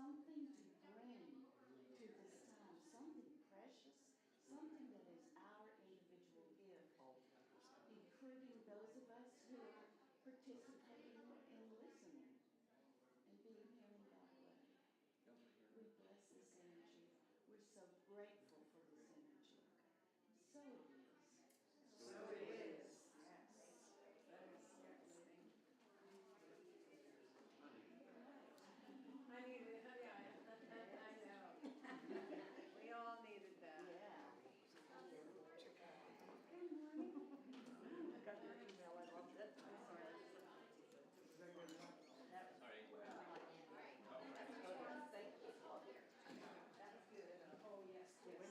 something to bring to this time, something precious, something that is our individual gift, including those of us who are participating and listening and being here in that way. We bless this energy. We're so grateful for this energy. So it is. So it is. Yes. That is certainly. I needed it. Yeah, I know. We all needed that. Yeah. Good morning. I got your email. I loved it. I'm sorry. Sorry. Thank you. That's good. Oh, yes. Wait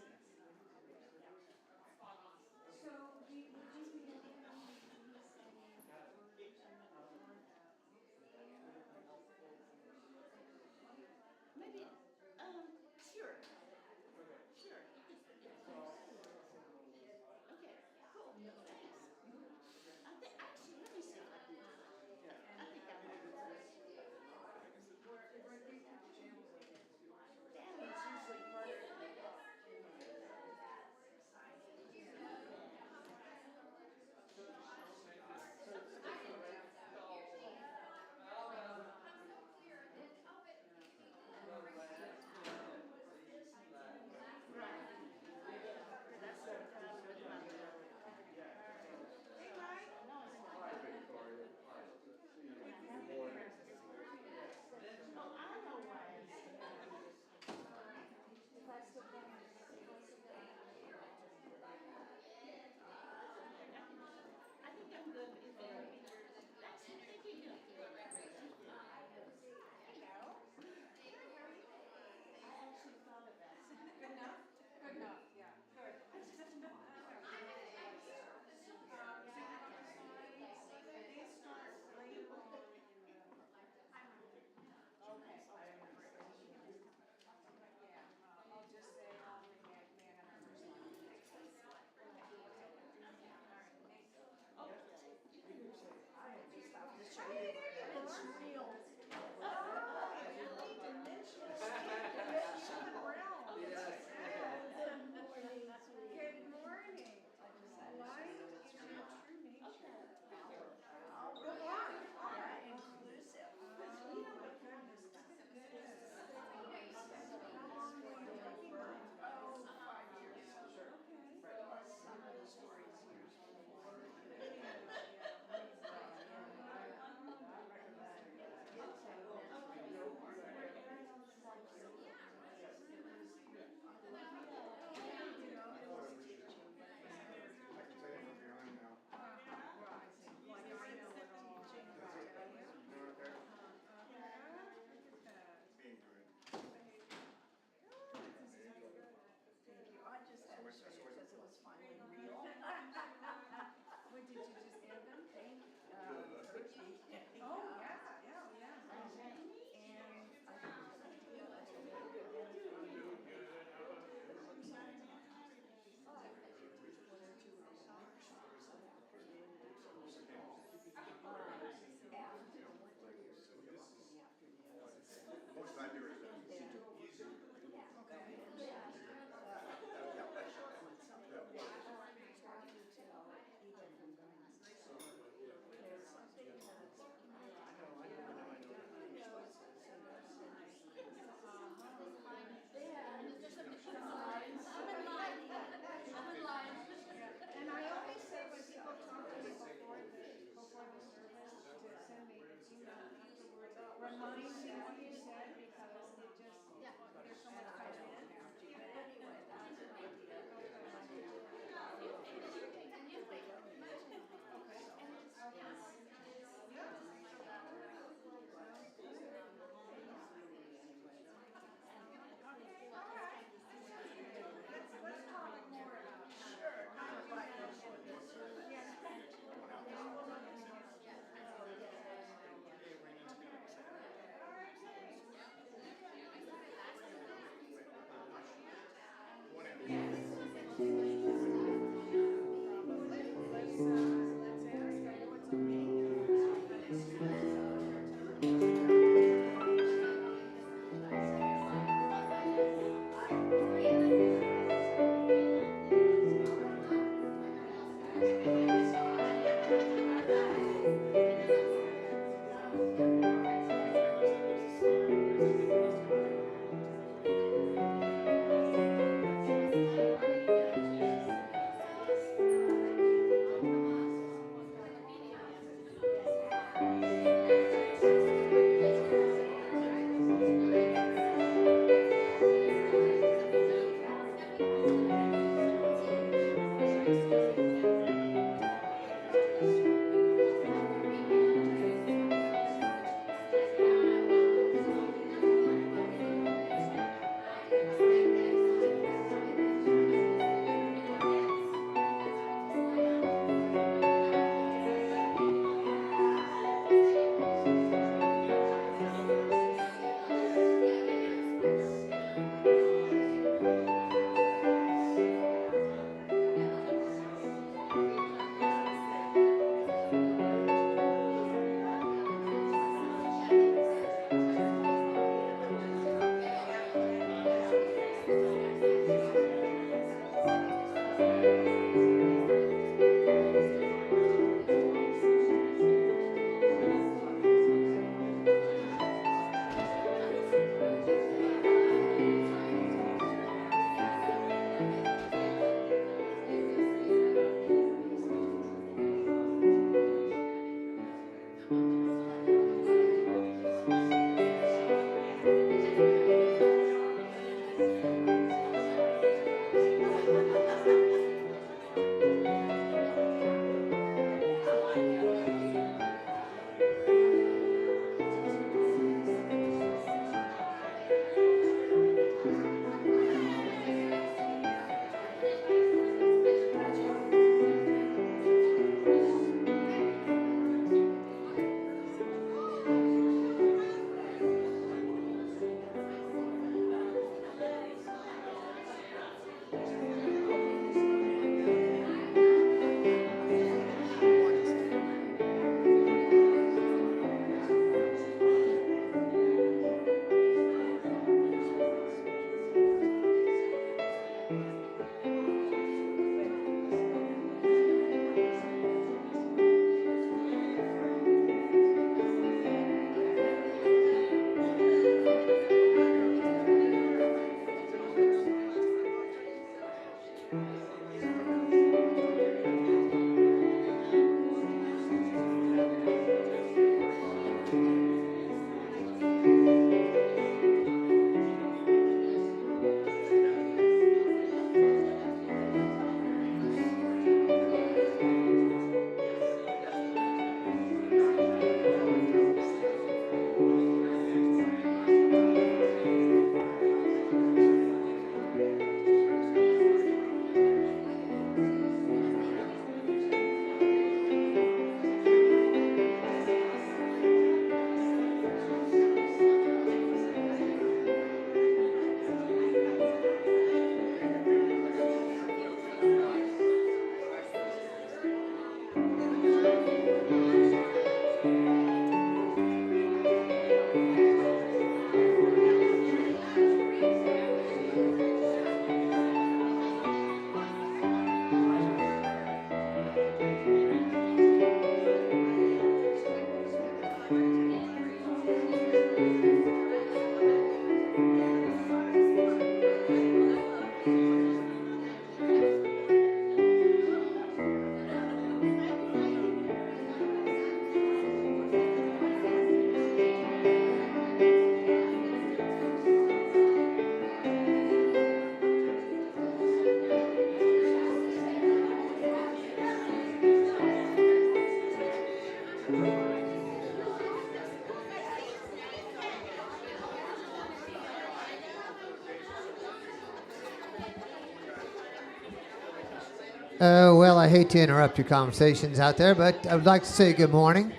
Well, I hate to interrupt your conversations out there, but I would like to say good morning.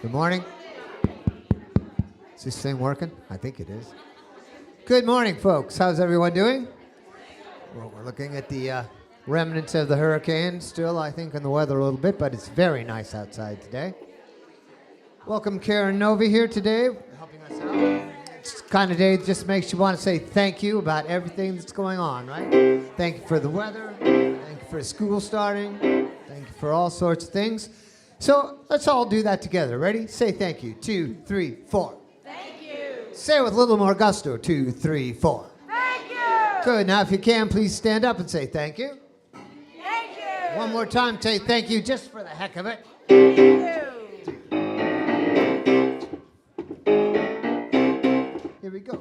Good morning. Is this thing working? I think it is. Good morning, folks. How's everyone doing? Well, we're looking at the remnants of the hurricane still, I think, in the weather a little bit, but it's very nice outside today. Welcome Karen Novi here today, helping us out. It's the kind of day that just makes you want to say thank you about everything that's going on, right? Thank you for the weather. Thank you for school starting. Thank you for all sorts of things. So let's all do that together. Ready? Say thank you. 2, 3, 4. Thank you. Say it with a little more gusto. 2, 3, 4. Thank you. Good. Now, if you can, please stand up and say thank you. Thank you. One more time, say thank you just for the heck of it. Thank you. Here we go.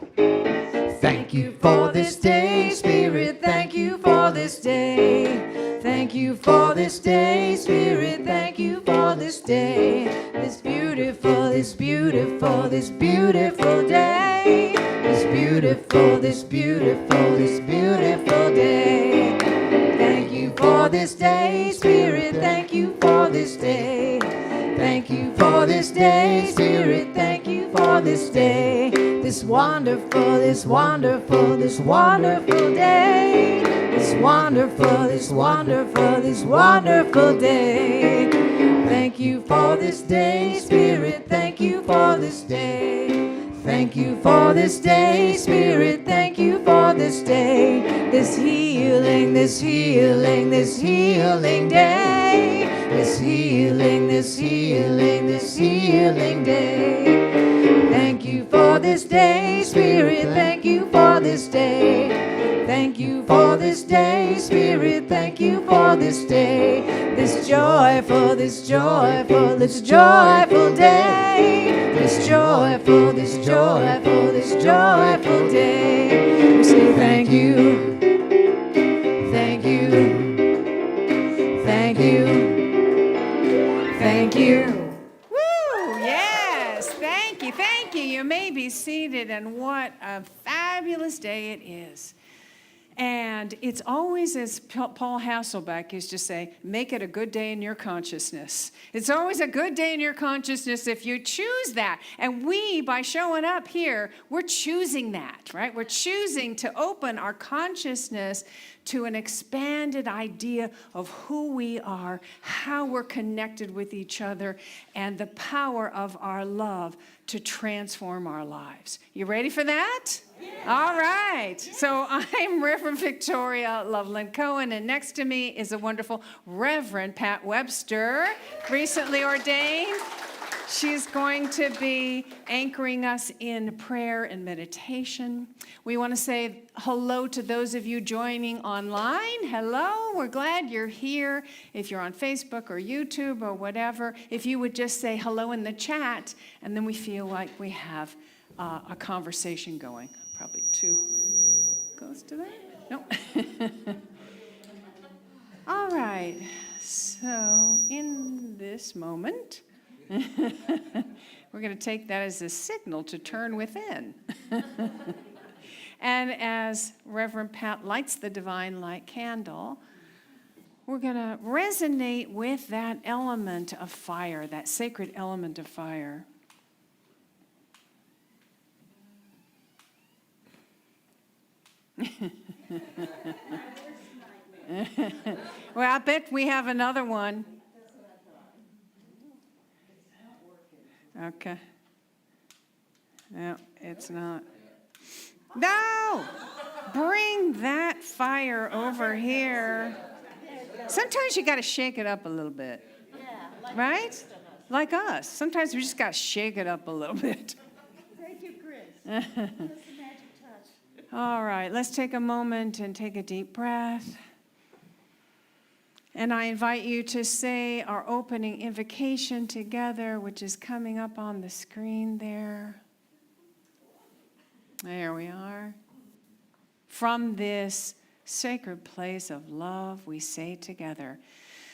Thank you for this day, Spirit. Thank you for this day. Thank you for this day, Spirit. Thank you for this day. This beautiful, this beautiful, this beautiful day. This beautiful, this beautiful, this beautiful day. Thank you for this day, Spirit. Thank you for this day. Thank you for this day, Spirit. Thank you for this day. This wonderful, this wonderful, this wonderful day. This wonderful, this wonderful, this wonderful day. Thank you for this day, Spirit. Thank you for this day. Thank you for this day, Spirit. Thank you for this day, this healing, this healing, this healing day, this healing, this healing, this healing day. Thank you for this day, Spirit. Thank you for this day. Thank you for this day, Spirit. Thank you for this day, this joyful, this joyful, this joyful day, this joyful, this joyful, this joyful day. We say thank you, thank you, thank you, thank you. Woo! Yes, thank you, thank you. You may be seated, and what a fabulous day it is. And it's always, as Paul Hasselbeck used to say, make it a good day in your consciousness. It's always a good day in your consciousness if you choose that. And we, by showing up here, we're choosing that, right? We're choosing to open our consciousness to an expanded idea of who we are, how we're connected with each other, and the power of our love to transform our lives. You ready for that? Yeah. All right. Yeah. So I'm Reverend Victoria Loveland-Coen, and next to me is a wonderful Reverend Pat Webster, recently ordained. She's going to be anchoring us in prayer and meditation. We want to say hello to those of you joining online. Hello, we're glad you're here. If you're on Facebook or YouTube or whatever, if you would just say hello in the chat, and then we feel like we have a conversation going. Probably too close to that? No. All right, so in this moment, we're going to take that as a signal to turn within. And as Reverend Pat lights the divine light candle, we're going to resonate with that element of fire, that sacred element of fire. Well, I bet we have another one. Okay. No, it's not. No! Bring that fire over here. Sometimes you got to shake it up a little bit. Right? Like us. Sometimes we just got to shake it up a little bit. Thank you, Chris. That's the magic touch. All right, let's take a moment and take a deep breath. And I invite you to say our opening invocation together, which is coming up on the screen there. There we are. From this sacred place of love, we say together,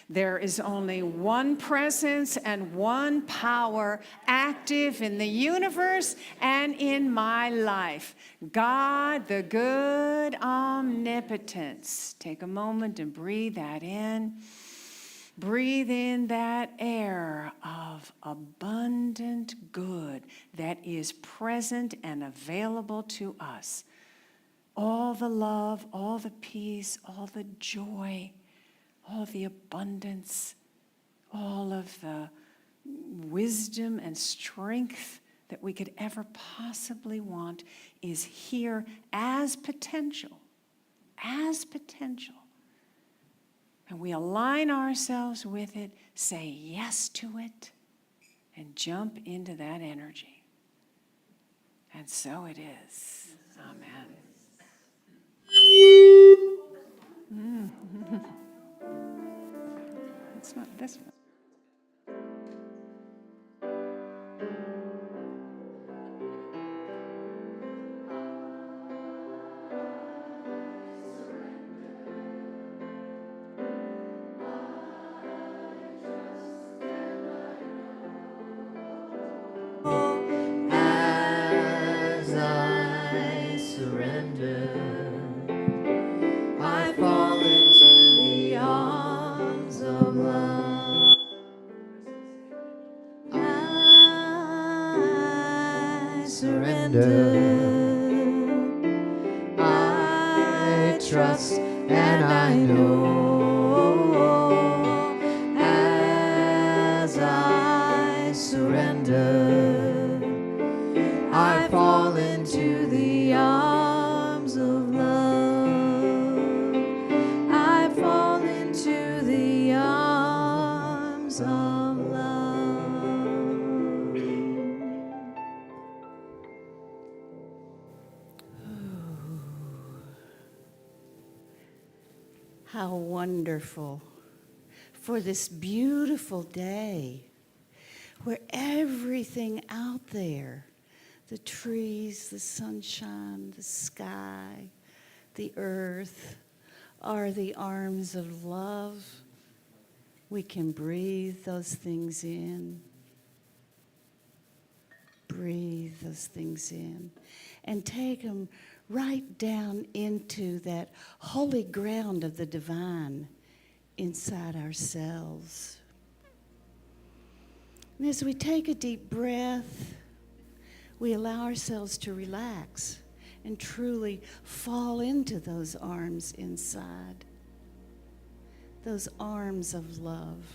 there is only one presence and one power active in the universe and in my life. God, the good omnipotence. Take a moment and breathe that in. Breathe in that air of abundant good that is present and available to us. All the love, all the peace, all the joy, all the abundance, all of the wisdom and strength that we could ever possibly want is here as potential, as potential. And we align ourselves with it, say yes to it, and jump into that energy. And so it is. Amen. It's not this one. As I surrender, I fall into the arms of love. I surrender. I trust and I know. As I surrender, I fall How wonderful for this beautiful day where everything out there, the trees, the sunshine, the sky, the earth, are the arms of love. We can breathe those things in. Breathe those things in and take them right down into that holy ground of the divine inside ourselves. And as we take a deep breath, we allow ourselves to relax and truly fall into those arms inside, those arms of love.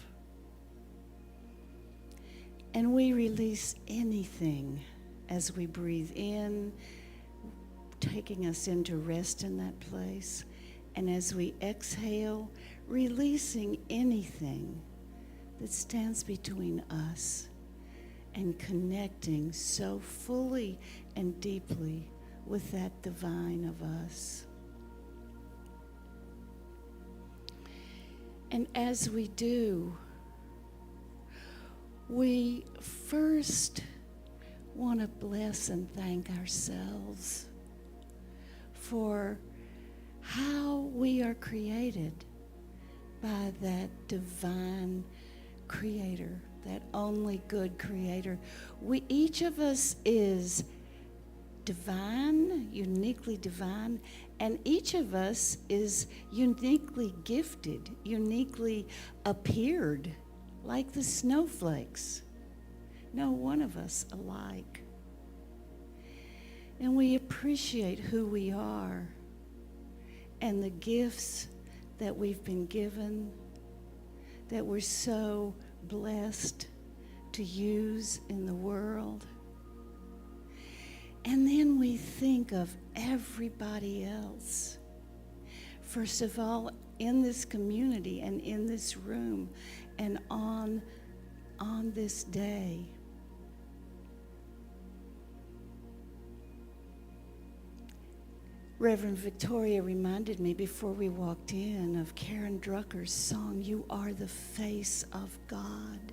And we release anything as we breathe in, taking us into rest in that place. And as we exhale, releasing anything that stands between us and connecting so fully and deeply with that divine of us. And as we do, we first want to bless and thank ourselves for how we are created by that divine creator, that only good creator. Each of us is divine, uniquely divine, and each of us is uniquely gifted, uniquely appeared, like the snowflakes. No one of us alike. And we appreciate who we are and the gifts that we've been given, that we're so blessed to use in the world. And then we think of everybody else. First of all, in this community and in this room and on this day. Reverend Victoria reminded me before we walked in of Karen Drucker's song, "You Are the Face of God."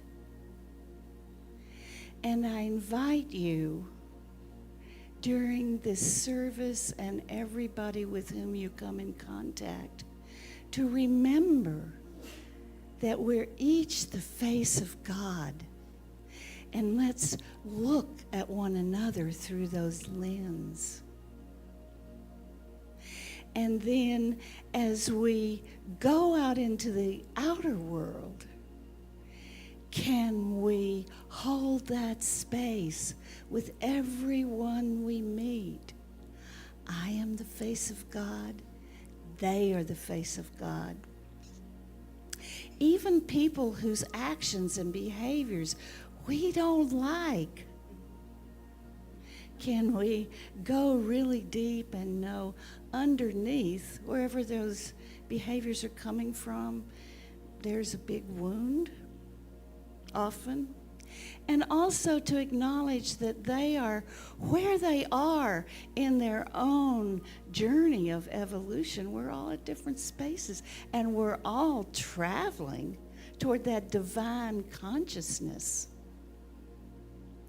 And I invite you during this service and everybody with whom you come in contact to remember that we're each the face of God. And let's look at one another through those lenses. And then as we go out into the outer world, can we hold that space with everyone we meet? I am the face of God. They are the face of God. Even people whose actions and behaviors we don't like. Can we go really deep and know underneath, wherever those behaviors are coming from, there's a big wound, often. And also to acknowledge that they are where they are in their own journey of evolution. We're all at different spaces, and we're all traveling toward that divine consciousness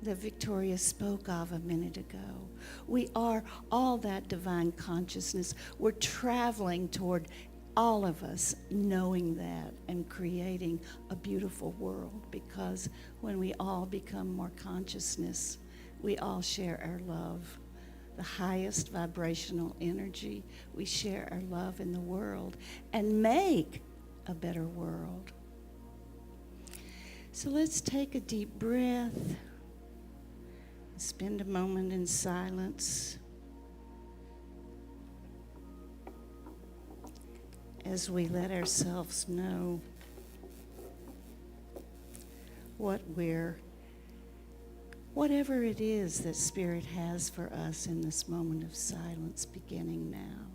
that Victoria spoke of a minute ago. We are all that divine consciousness. We're traveling toward all of us knowing that and creating a beautiful world, because when we all become more consciousness, we all share our love. The highest vibrational energy, we share our love in the world and make a better world. So let's take a deep breath. Spend a moment in silence as we let ourselves know whatever it is that Spirit has for us in this moment of silence, beginning now.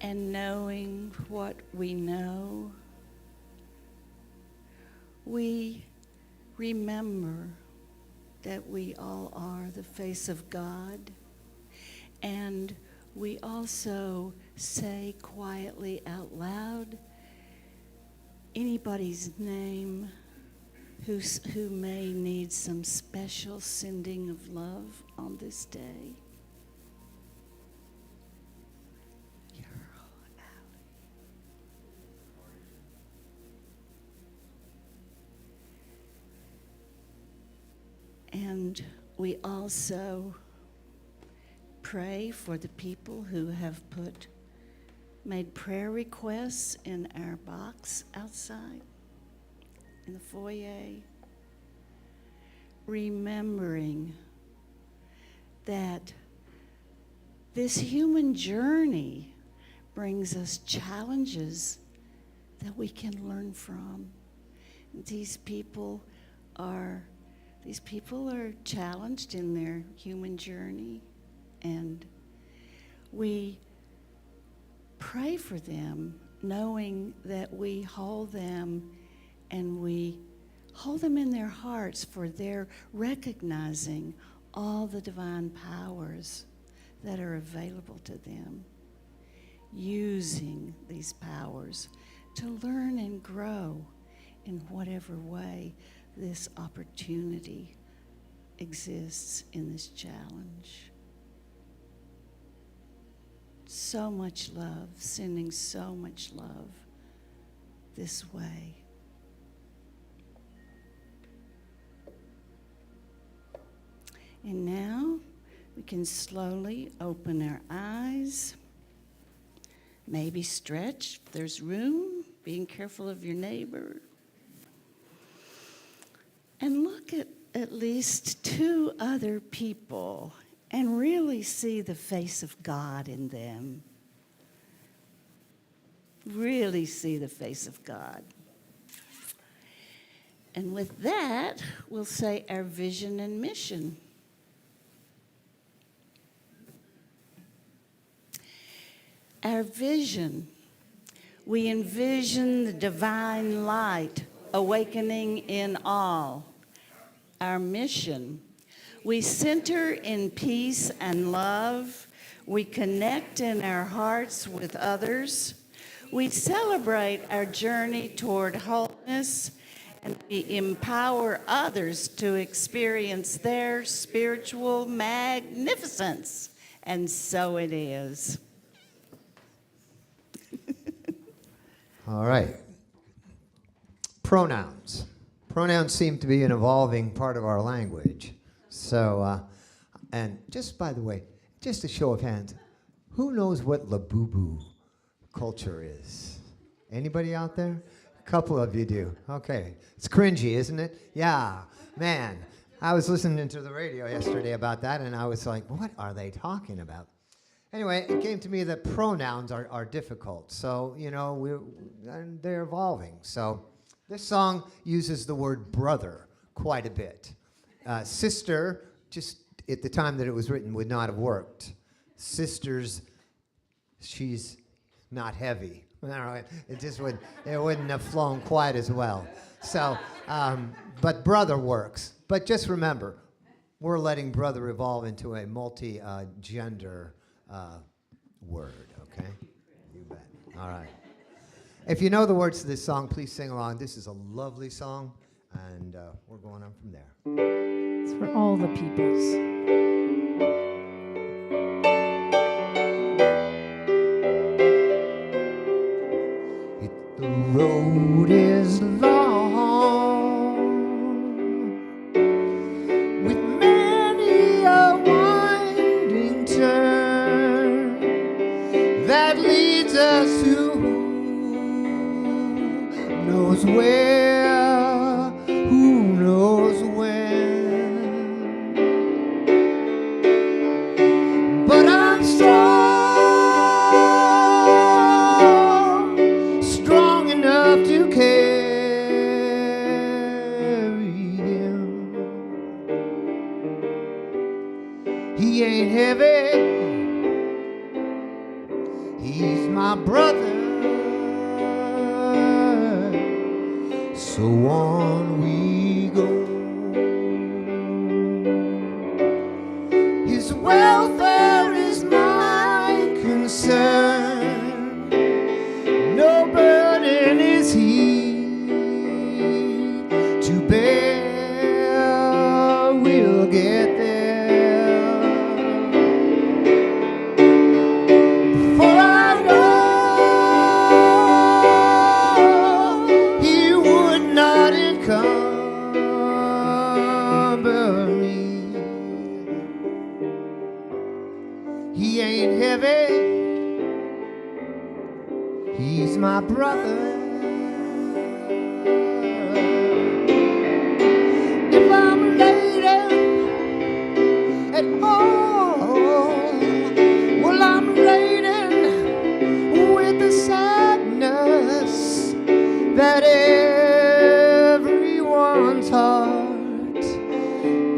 and knowing what we know, we remember that we all are the face of God, and we also say quietly out loud anybody's name who may need some special sending of love on this day. And we also pray for the people who have made prayer requests in our box outside in the foyer, remembering that this human journey brings us challenges that we can learn from. These people are challenged in their human journey, and we pray for them, knowing that we hold them and we hold them in their hearts, for their recognizing all the divine powers that are available to them, using these powers to learn and grow in whatever way this opportunity exists in this challenge. So much love, sending so much love this way. And now we can slowly open our eyes, maybe stretch if there's room, being careful of your neighbor. And look at least two other people and really see the face of God in them. Really see the face of God. And with that, we'll say our vision and mission. Our vision, we envision the divine light awakening in all. Our mission, we center in peace and love. We connect in our hearts with others. We celebrate our journey toward wholeness, and we empower others to experience their spiritual magnificence. And so it is. All right. Pronouns. Pronouns seem to be an evolving part of our language. So, and just by the way, just a show of hands, who knows what Labubu culture is? Anybody out there? A couple of you do. Okay. It's cringy, isn't it? Yeah. Man, I was listening to the radio yesterday about that, and I was like, what are they talking about? Anyway, it came to me that pronouns are difficult. So, you know, and they're evolving. So this song uses the word brother quite a bit. Sister, just at the time that it was written, would not have worked. Sisters, she's not heavy. It wouldn't have flown quite as well. So, but brother works. But just remember, we're letting brother evolve into a multi-gender word, okay? You bet. All right. If you know the words to this song, please sing along. This is a lovely song, and we're going on from there. It's for all the peoples. The road is long, with many a winding turn that leads us to who knows where, who knows when. But I'm strong enough to carry him. He ain't heavy, he's my my brother. So on we go. His welfare is my concern. No burden is he to bear. We'll get there. For I know he would not encumber me. He ain't heavy, he's my brother. If I'm laden at all, well, I'm laden with the sadness that everyone's heart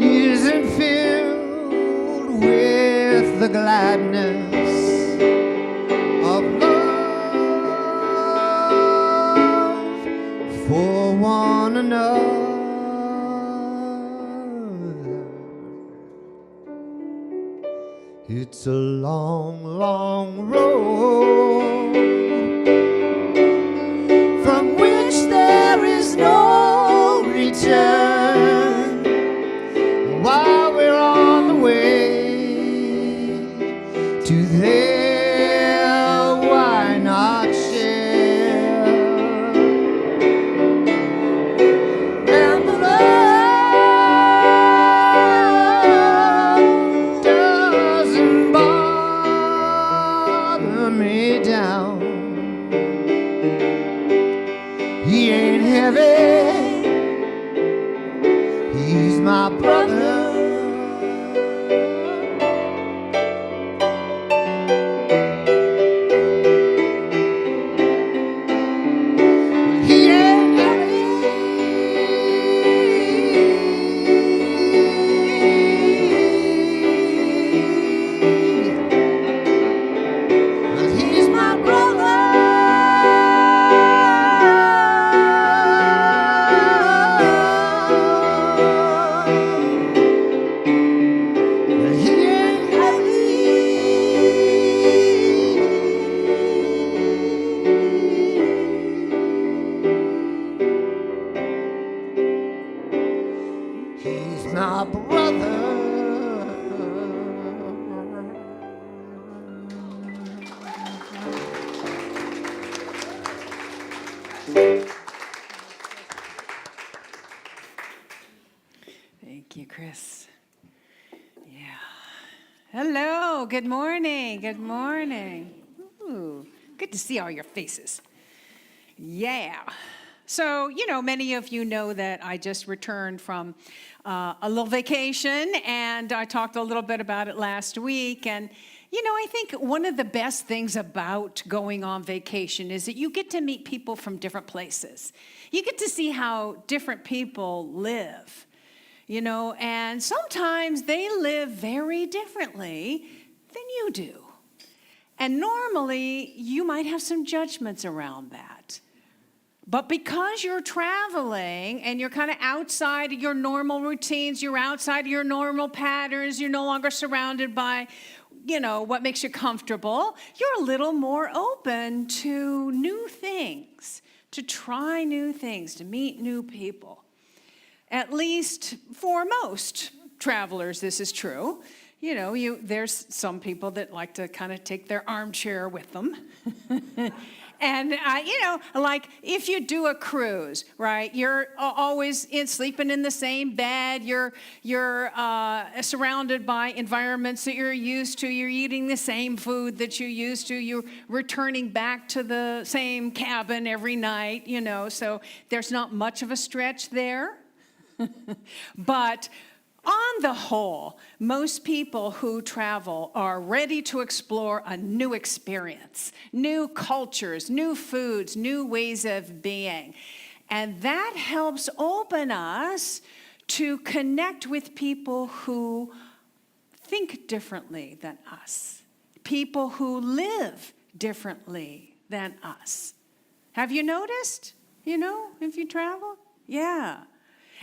isn't filled with the gladness of love for one another. It's a long, long road from which there is no return. While we're on the way to there, why not share? And the love doesn't bother me down. He ain't heavy, he's my brother. He ain't heavy, he's my brother. He ain't heavy. He's my brother. Thank you, Chris. Yeah. Hello. Good morning. Good morning. Ooh, good to see all your faces. Yeah. So, many of you know that I just returned from a little vacation, and I talked a little bit about it last week. And, I think one of the best things about going on vacation is that you get to meet people from different places. You get to see how different people live, and sometimes they live very differently than you do. And normally, you might have some judgments around that. But because you're traveling and you're kind of outside of your normal routines, you're outside of your normal patterns, you're no longer surrounded by, what makes you comfortable, you're a little more open to new things, to try new things, to meet new people. At least for most travelers, this is true. There's some people that like to kind of take their armchair with them. And, like if you do a cruise, right, you're always sleeping in the same bed. You're surrounded by environments that you're used to. You're eating the same food that you're used to. You're returning back to the same cabin every night, so there's not much of a stretch there. But on the whole, most people who travel are ready to explore a new experience, new cultures, new foods, new ways of being. And that helps open us to connect with people who think differently than us, people who live differently than us. Have you noticed? If you travel? Yeah.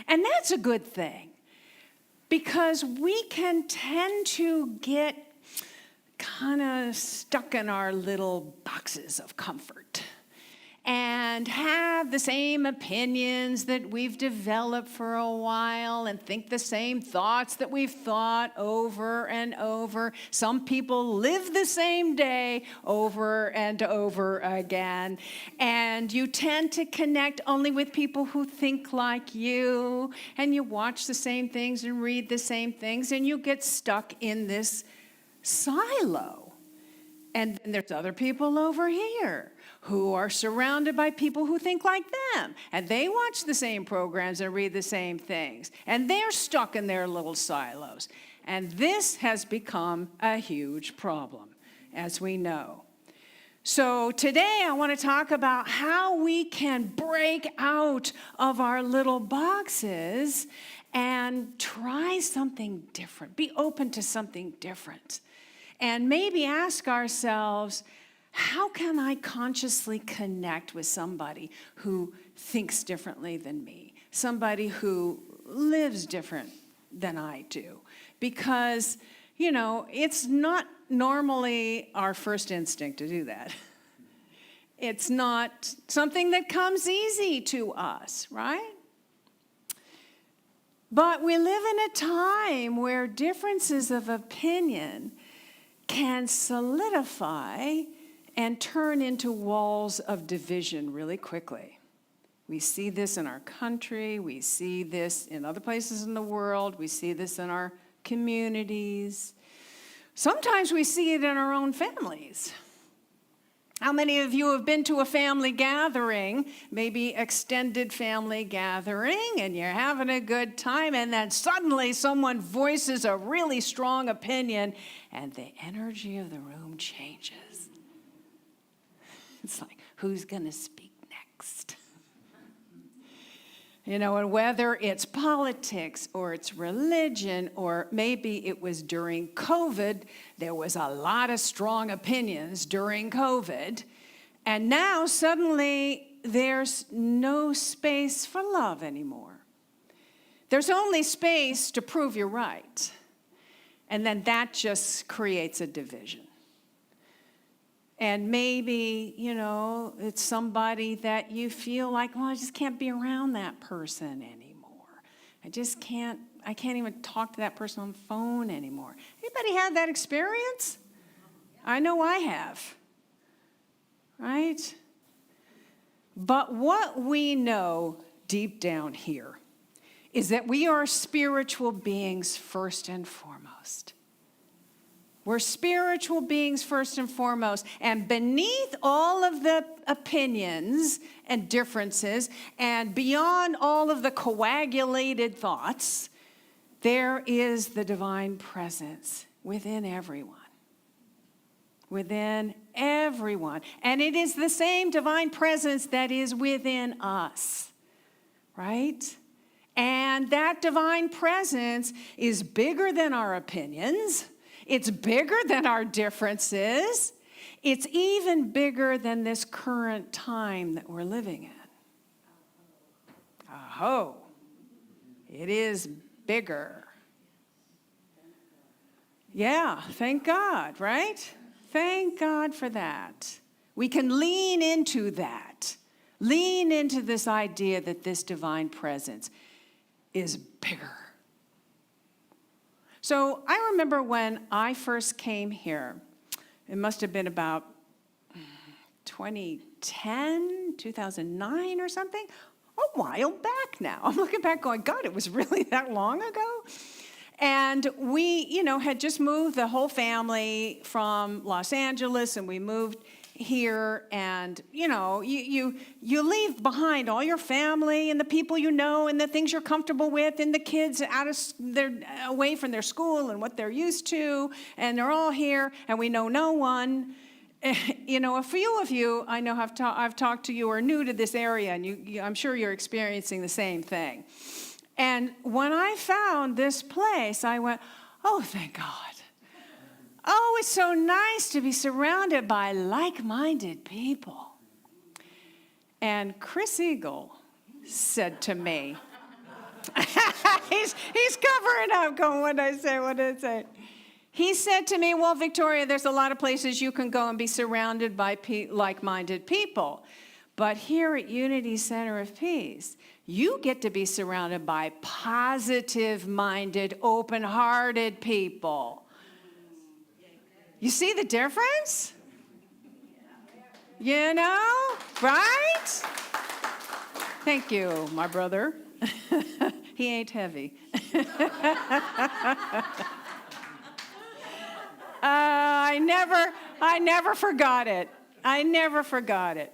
And that's a good thing, because we can tend to get kind of stuck in our little boxes of comfort and have the same opinions that we've developed for a while and think the same thoughts that we've thought over and over. Some people live the same day over and over again. And you tend to connect only with people who think like you, and you watch the same things and read the same things, and you get stuck in this silo. And then there's other people over here who are surrounded by people who think like them. And they watch the same programs and read the same things. And they're stuck in their little silos. And this has become a huge problem, as we know. So today I want to talk about how we can break out of our little boxes and try something different. Be open to something different. And maybe ask ourselves, how can I consciously connect with somebody who thinks differently than me? Somebody who lives different than I do? Because, it's not normally our first instinct to do that. It's not something that comes easy to us, right? But we live in a time where differences of opinion can solidify and turn into walls of division really quickly. We see this in our country. We see this in other places in the world. We see this in our communities. Sometimes we see it in our own families. How many of you have been to a family gathering, maybe extended family gathering, and you're having a good time, and then suddenly someone voices a really strong opinion, and the energy of the room changes? It's like, who's going to speak next? And whether it's politics or it's religion, or maybe it was during COVID, there was a lot of strong opinions during COVID. And now suddenly there's no space for love anymore. There's only space to prove you're right. And then that just creates a division. And maybe, it's somebody that you feel like, well, I just can't be around that person anymore. I can't even talk to that person on the phone anymore. Anybody had that experience? I know I have. Right? But what we know deep down here is that we are spiritual beings first and foremost. We're spiritual beings first and foremost. And beneath all of the opinions and differences, and beyond all of the coagulated thoughts, there is the divine presence within everyone. Within everyone. And it is the same divine presence that is within us. Right? And that divine presence is bigger than our opinions. It's bigger than our differences. It's even bigger than this current time that we're living in. Oh, it is bigger. Yeah, thank God, right? Thank God for that. We can lean into that. Lean into this idea that this divine presence is bigger. So I remember when I first came here, it must have been about 2010, 2009 or something, a while back now. I'm looking back going, God, it was really that long ago? And we, had just moved the whole family from Los Angeles, and we moved here, and you leave behind all your family and the people you know and the things you're comfortable with, and the kids they're away from their school and what they're used to, and they're all here, and we know no one. A few of you I know I've talked to you are new to this area, and I'm sure you're experiencing the same thing. And when I found this place, I went, oh, thank God. Oh, it's so nice to be surrounded by like-minded people. And Chris Eagle said to me, he's covering up, going, what did I say? He said to me, well, Victoria, there's a lot of places you can go and be surrounded by like-minded people. But here at Unity Center of Peace, you get to be surrounded by positive-minded, open-hearted people. You see the difference? You know, right? Thank you, my brother. He ain't heavy. I never forgot it. I never forgot it.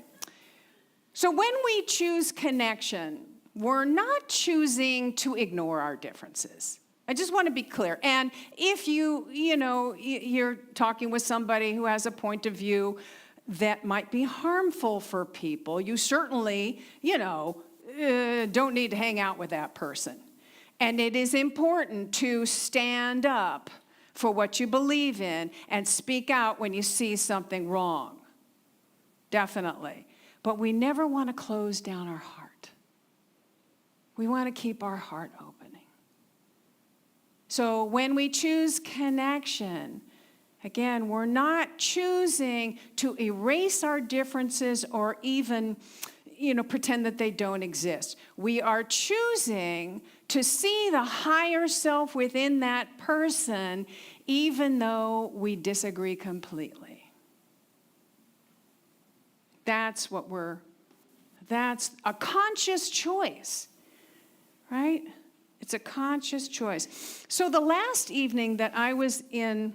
So when we choose connection, we're not choosing to ignore our differences. I just want to be clear. And if you're talking with somebody who has a point of view that might be harmful for people, you certainly, don't need to hang out with that person. And it is important to stand up for what you believe in and speak out when you see something wrong. Definitely. But we never want to close down our heart. We want to keep our heart opening. So when we choose connection, again, we're not choosing to erase our differences or even, pretend that they don't exist. We are choosing to see the higher self within that person, even though we disagree completely. That's a conscious choice, right? It's a conscious choice. So the last evening that Dana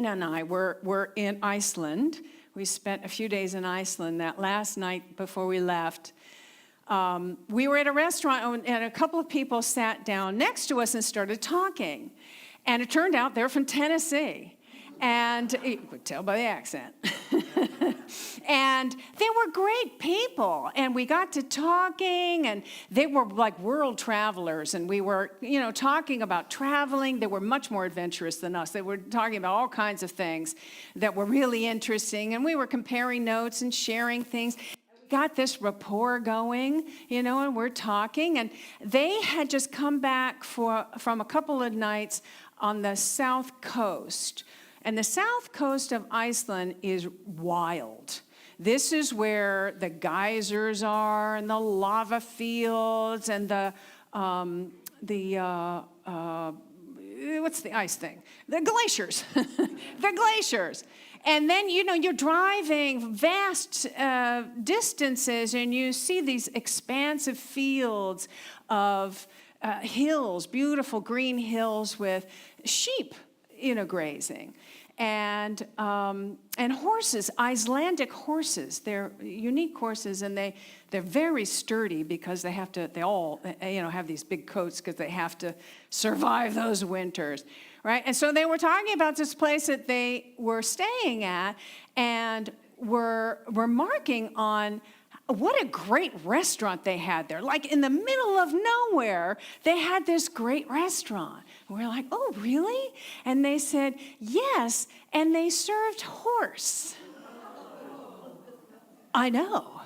and I were in Iceland, we spent a few days in Iceland. That last night before we left, we were at a restaurant and a couple of people sat down next to us and started talking. And it turned out they're from Tennessee. And you could tell by the accent. And they were great people. And we got to talking, and they were like world travelers. And we were, talking about traveling. They were much more adventurous than us. They were talking about all kinds of things that were really interesting. And we were comparing notes and sharing things. Got this rapport going, and we're talking. And they had just come back from a couple of nights on the south coast. And the south coast of Iceland is wild. This is where the geysers are and the lava fields and what's the ice thing? The glaciers. The glaciers. And then, you're driving vast distances and you see these expansive fields of hills, beautiful green hills with sheep, grazing. And horses, Icelandic horses. They're unique horses, and they're very sturdy because they all have these big coats because they have to survive those winters, right? And so they were talking about this place that they were staying at, and were remarking on what a great restaurant they had there. Like in the middle of nowhere, they had this great restaurant. And we're like, oh, really? And they said, yes, and they served horse. I know.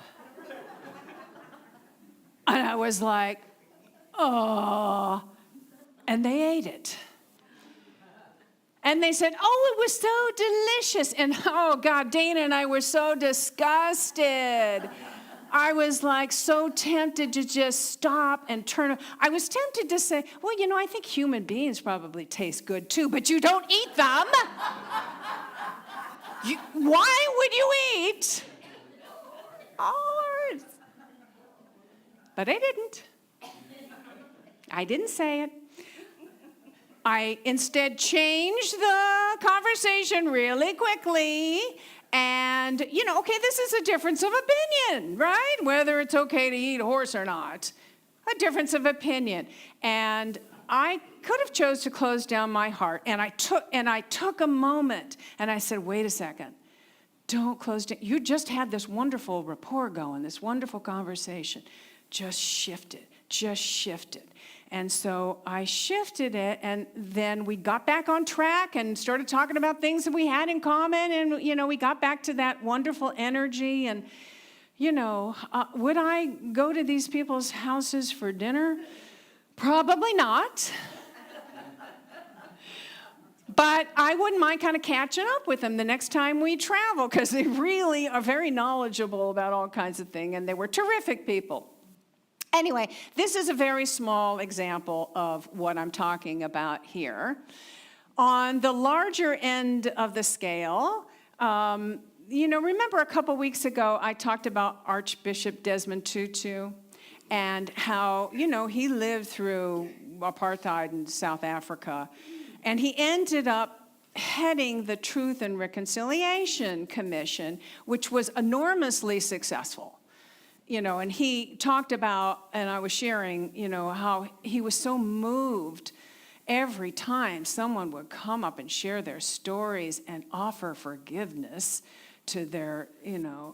And I was like, oh, and they ate it. And they said, oh, it was so delicious. And oh, God, Dana and I were so disgusted. I was like so tempted to just stop and turn. I was tempted to say, well, I think human beings probably taste good too, but you don't eat them. Why would you eat horse? But I didn't. I didn't say it. I instead changed the conversation really quickly. And, okay, this is a difference of opinion, right? Whether it's okay to eat horse or not. A difference of opinion. And I could have chose to close down my heart. And I took a moment and I said, wait a second. Don't close down. You just had this wonderful rapport going, this wonderful conversation. Just shift it. Just shift it. And so I shifted it, and then we got back on track and started talking about things that we had in common, and, we got back to that wonderful energy. And, would I go to these people's houses for dinner? Probably not. But I wouldn't mind kind of catching up with them the next time we travel, because they really are very knowledgeable about all kinds of things, and they were terrific people. Anyway, this is a very small example of what I'm talking about here. On the larger end of the scale, remember a couple weeks ago I talked about Archbishop Desmond Tutu and how, he lived through apartheid in South Africa. And he ended up heading the Truth and Reconciliation Commission, which was enormously successful. And he talked about, and I was sharing, how he was so moved every time someone would come up and share their stories and offer forgiveness to their,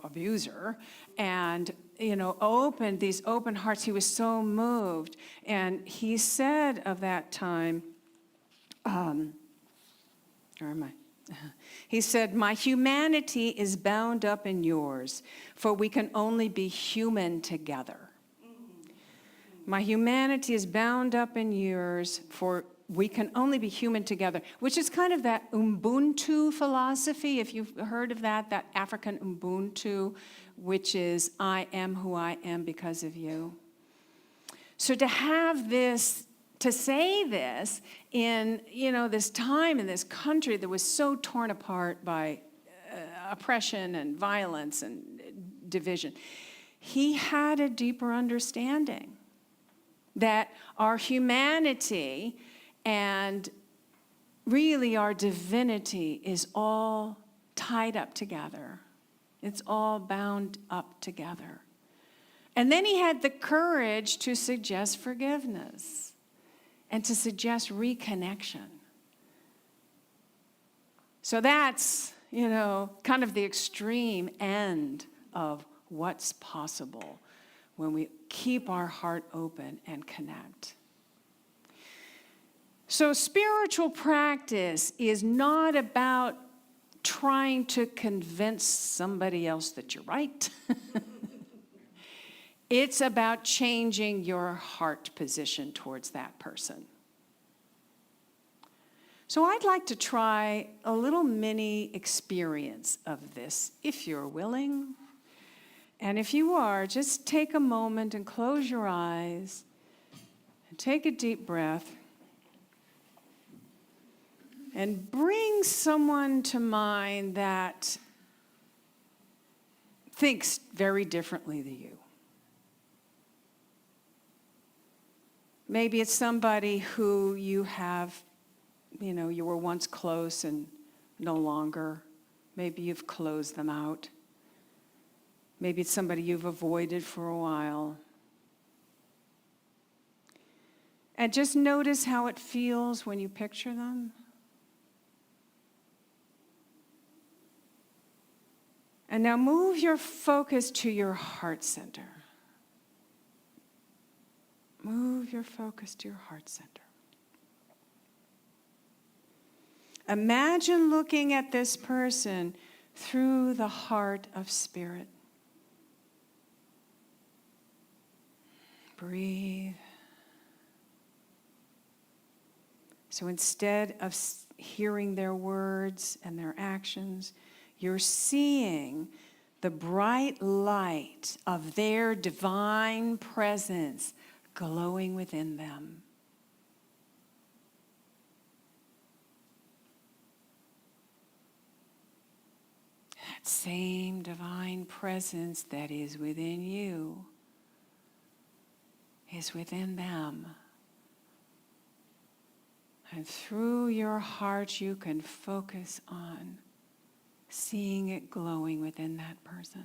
abuser, and, opened these open hearts. He was so moved. And he said of that time, where am I? He said, "My humanity is bound up in yours, for we can only be human together." My humanity is bound up in yours, for we can only be human together, which is kind of that Ubuntu philosophy, if you've heard of that African Ubuntu, which is, I am who I am because of you. So to have this, to say this in, this time in this country that was so torn apart by oppression and violence and division, he had a deeper understanding that our humanity and really our divinity is all tied up together. It's all bound up together. And then he had the courage to suggest forgiveness and to suggest reconnection. So that's, kind of the extreme end of what's possible when we keep our heart open and connect. So spiritual practice is not about trying to convince somebody else that you're right. It's about changing your heart position towards that person. So I'd like to try a little mini experience of this, if you're willing. And if you are, just take a moment and close your eyes and take a deep breath and bring someone to mind that thinks very differently than you. Maybe it's somebody who you have, you were once close and no longer. Maybe you've closed them out. Maybe it's somebody you've avoided for a while. And just notice how it feels when you picture them. And now move your focus to your heart center. Move your focus to your heart center. Imagine looking at this person through the heart of spirit. Breathe. So instead of hearing their words and their actions, you're seeing the bright light of their divine presence glowing within them. That same divine presence that is within you is within them. And through your heart, you can focus on seeing it glowing within that person.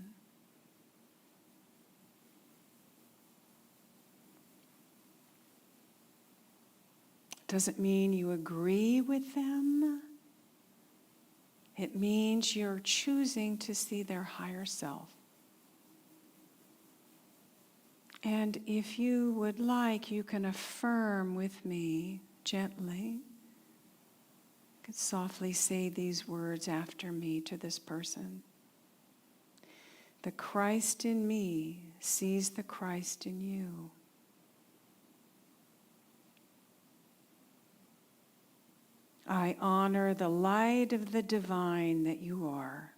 Doesn't mean you agree with them. It means you're choosing to see their higher self. And if you would like, you can affirm with me gently. You could softly say these words after me to this person. The Christ in me sees the Christ in you. I honor the light of the divine that you are.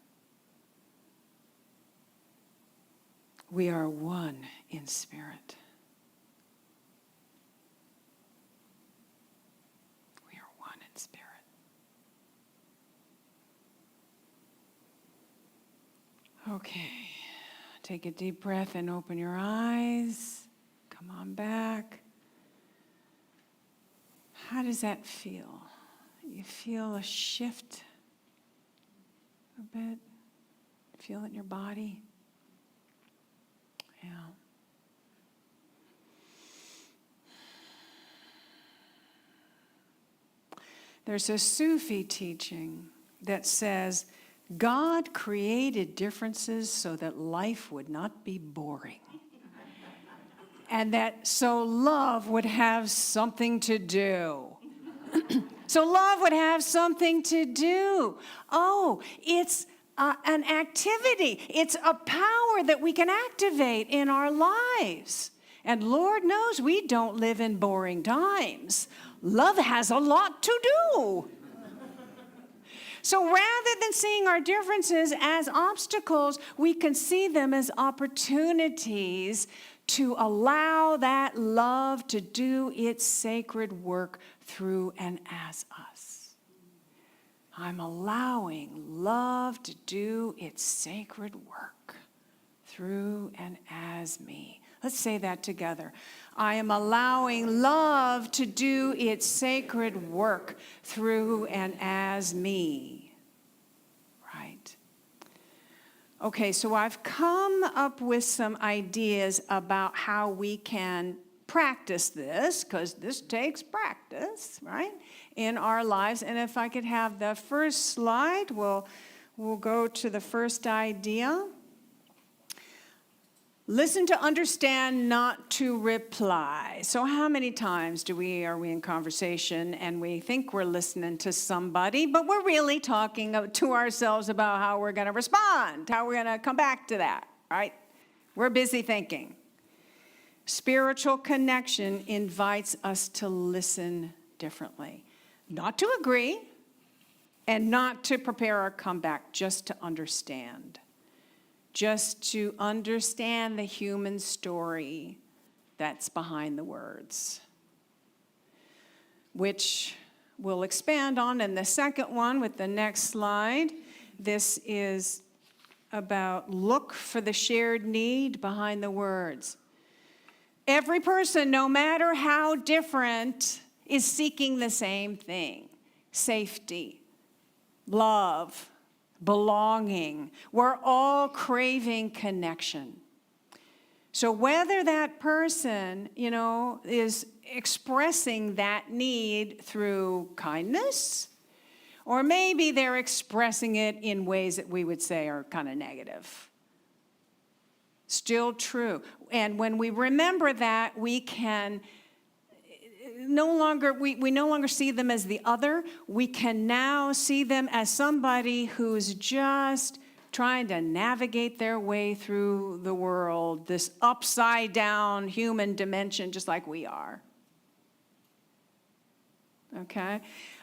We are one in spirit. We are one in spirit. Okay, take a deep breath and open your eyes. Come on back. How does that feel? You feel a shift a bit? Feel it in your body? Yeah. There's a Sufi teaching that says God created differences so that life would not be boring. And that so love would have something to do. So love would have something to do. Oh, it's an activity. It's a power that we can activate in our lives. And Lord knows we don't live in boring times. Love has a lot to do. So rather than seeing our differences as obstacles, we can see them as opportunities to allow that love to do its sacred work through and as us. I'm allowing love to do its sacred work through and as me. Let's say that together. I am allowing love to do its sacred work through and as me. Right. Okay, so I've come up with some ideas about how we can practice this, because this takes practice, right, in our lives. And if I could have the first slide, we'll go to the first idea. Listen to understand, not to reply. So how many times are we in conversation and we think we're listening to somebody, but we're really talking to ourselves about how we're going to respond, how we're going to come back to that, right? We're busy thinking. Spiritual connection invites us to listen differently. Not to agree and not to prepare our comeback, just to understand. Just to understand the human story that's behind the words, which we'll expand on in the second one with the next slide. This is about look for the shared need behind the words. Every person, no matter how different, is seeking the same thing: safety, love, belonging. We're all craving connection. So whether that person, is expressing that need through kindness, or maybe they're expressing it in ways that we would say are kind of negative. Still true. And when we remember that, we can no longer see them as the other. We can now see them as somebody who's just trying to navigate their way through the world, this upside down human dimension, just like we are. Okay?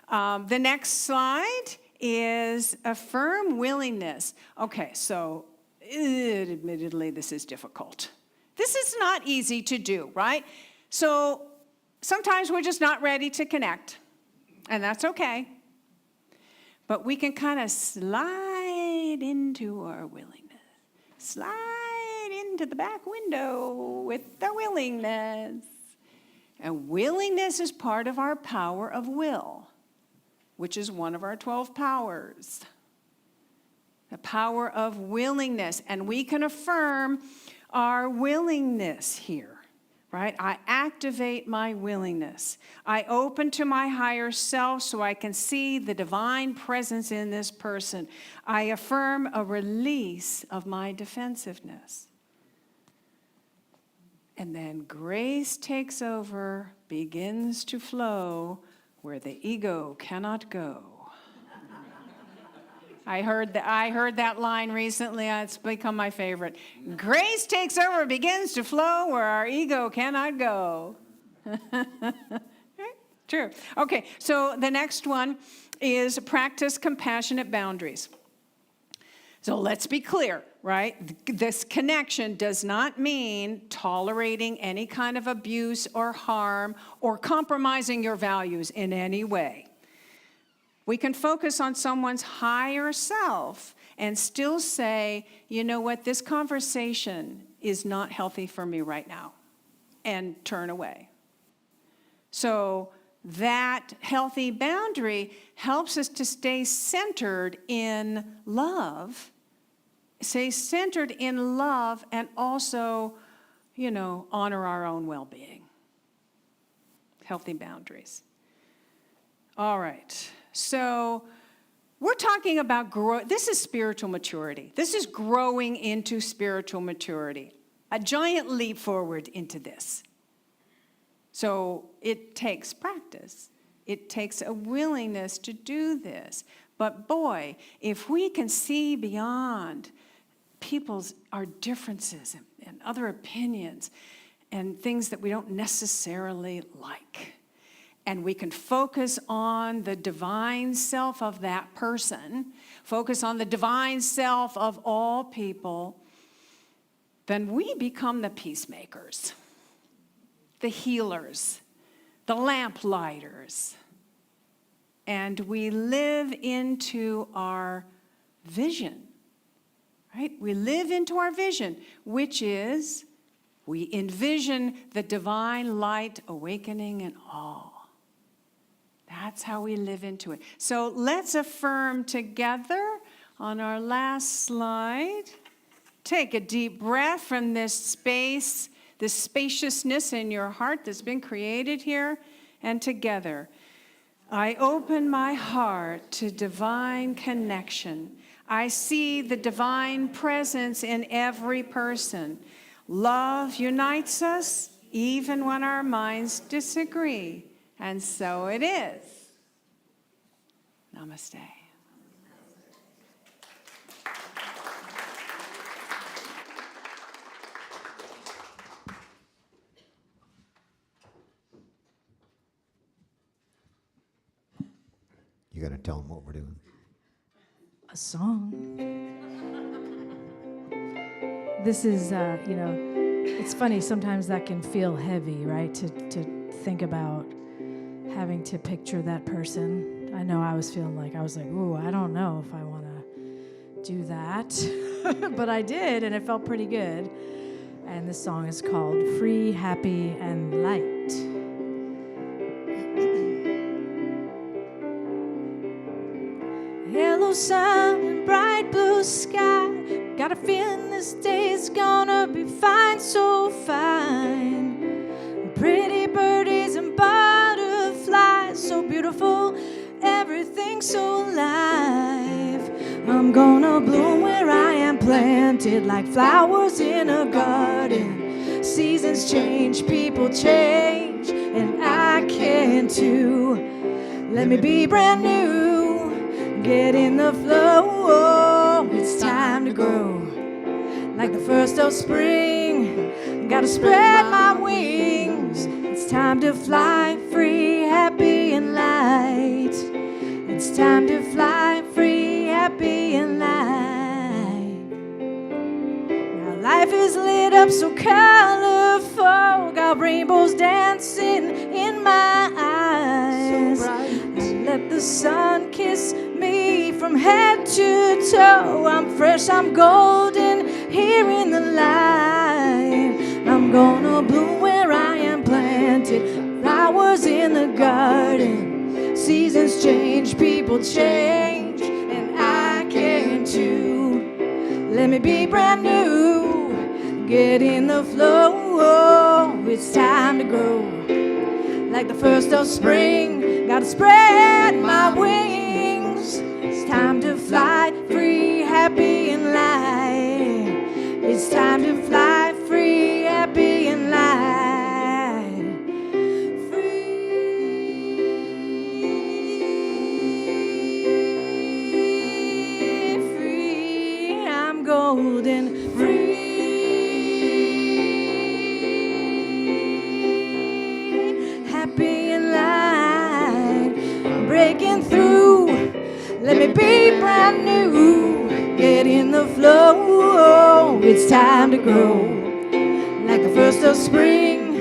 The next slide is a firm willingness. Okay, so admittedly, this is difficult. This is not easy to do, right? So sometimes we're just not ready to connect, and that's okay. But we can kind of slide into our willingness. Slide into the back window with the willingness. And willingness is part of our power of will, which is one of our 12 powers. The power of willingness. And we can affirm our willingness here, right? I activate my willingness. I open to my higher self so I can see the divine presence in this person. I affirm a release of my defensiveness. And then grace takes over, begins to flow where the ego cannot go. I heard that line recently. It's become my favorite. Grace takes over, begins to flow where our ego cannot go. True. Okay, so the next one is practice compassionate boundaries. So let's be clear, right? This connection does not mean tolerating any kind of abuse or harm or compromising your values in any way. We can focus on someone's higher self and still say, you know what, this conversation is not healthy for me right now, and turn away. So that healthy boundary helps us to stay centered in love, and also, honor our own well-being. Healthy boundaries. All right. So we're talking about this is spiritual maturity. This is growing into spiritual maturity. A giant leap forward into this. So it takes practice. It takes a willingness to do this. But boy, if we can see beyond our differences and other opinions and things that we don't necessarily like, and we can focus on the divine self of that person, focus on the divine self of all people, then we become the peacemakers, the healers, the lamplighters, and we live into our vision, right? We live into our vision, which is we envision the divine light awakening in all. That's how we live into it. So let's affirm together on our last slide. Take a deep breath from this space, this spaciousness in your heart that's been created here, and together. I open my heart to divine connection. I see the divine presence in every person. Love unites us even when our minds disagree. And so it is. Namaste. You got to tell them what we're doing. A song. This is, it's funny, sometimes that can feel heavy, right? To think about having to picture that person. I know I was feeling like, ooh, I don't know if I want to do that. But I did, and it felt pretty good. And this song is called Free, Happy, and Light. Yellow sun and bright blue sky. Got a feeling this day's gonna be fine, so fine. Pretty birdies and butterflies, so beautiful, everything so alive. I'm gonna bloom where I am planted, like flowers in a garden. Seasons change, people change, and I can too. Let me be brand new, get in the flow. It's time to grow, like the first of spring. Gotta spread my wings. It's time to fly free, happy, and light. It's time to fly free, happy, and light. Now life is lit up so colorful, got rainbows dancing in my eyes. So bright. Let the sun kiss me from head to toe. I'm fresh, I'm golden, here in the light. I'm gonna bloom where I am planted, flowers in the garden. Seasons change, people change, and I can too. Let me be brand new, get in the flow. It's time to grow, like the first of spring. Gotta spread my wings. It's time to fly free, happy, and light. It's time to fly free, happy, and light. bold and free. Happy and light, breaking through. Let me be brand new. Get in the flow. It's time to grow. Like the first of spring,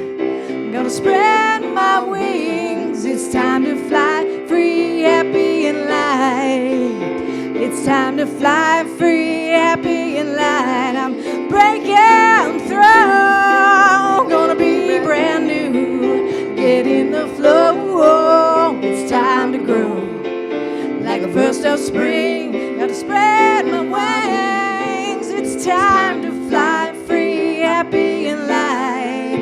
I'm gonna spread my wings. It's time to fly free, happy and light. It's time to fly free, happy and light. I'm breaking through. Gonna be brand new. Get in the flow. It's time to grow. Like the first of spring, gotta spread my wings. It's time to fly free, happy and light.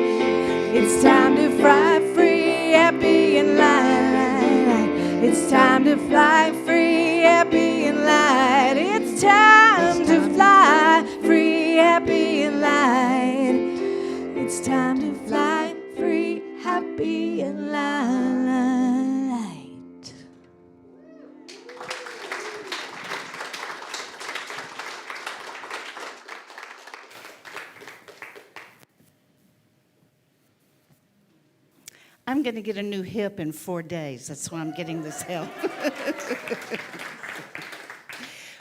It's time to fly free, happy and light. It's time to fly free, happy and light. It's time to fly free, happy and light. It's time to fly free, happy and light. I'm going to get a new hip in 4 days. That's why I'm getting this help.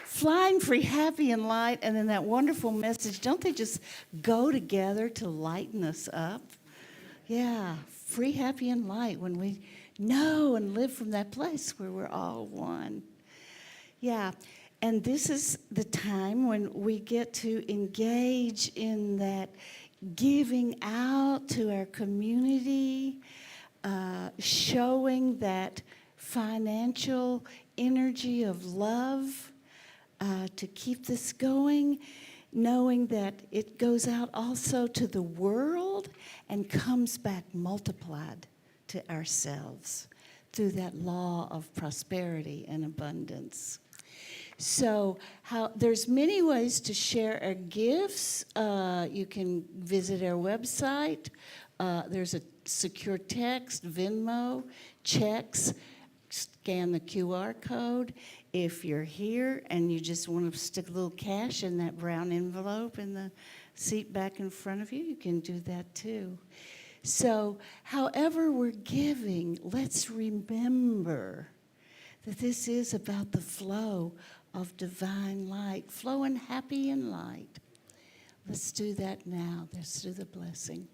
Flying free, happy, and light, and then that wonderful message. Don't they just go together to lighten us up? Yeah, free, happy, and light when we know and live from that place where we're all one. Yeah, and this is the time when we get to engage in that giving out to our community, showing that financial energy of love to keep this going, knowing that it goes out also to the world and comes back multiplied to ourselves through that law of prosperity and abundance. So there's many ways to share our gifts. You can visit our website. There's a secure text, Venmo, checks, scan the QR code. If you're here and you just want to stick a little cash in that brown envelope in the seat back in front of you, you can do that too. So however we're giving, let's remember that this is about the flow of divine light, flowing happy and light. Let's do that now. Let's do the blessing.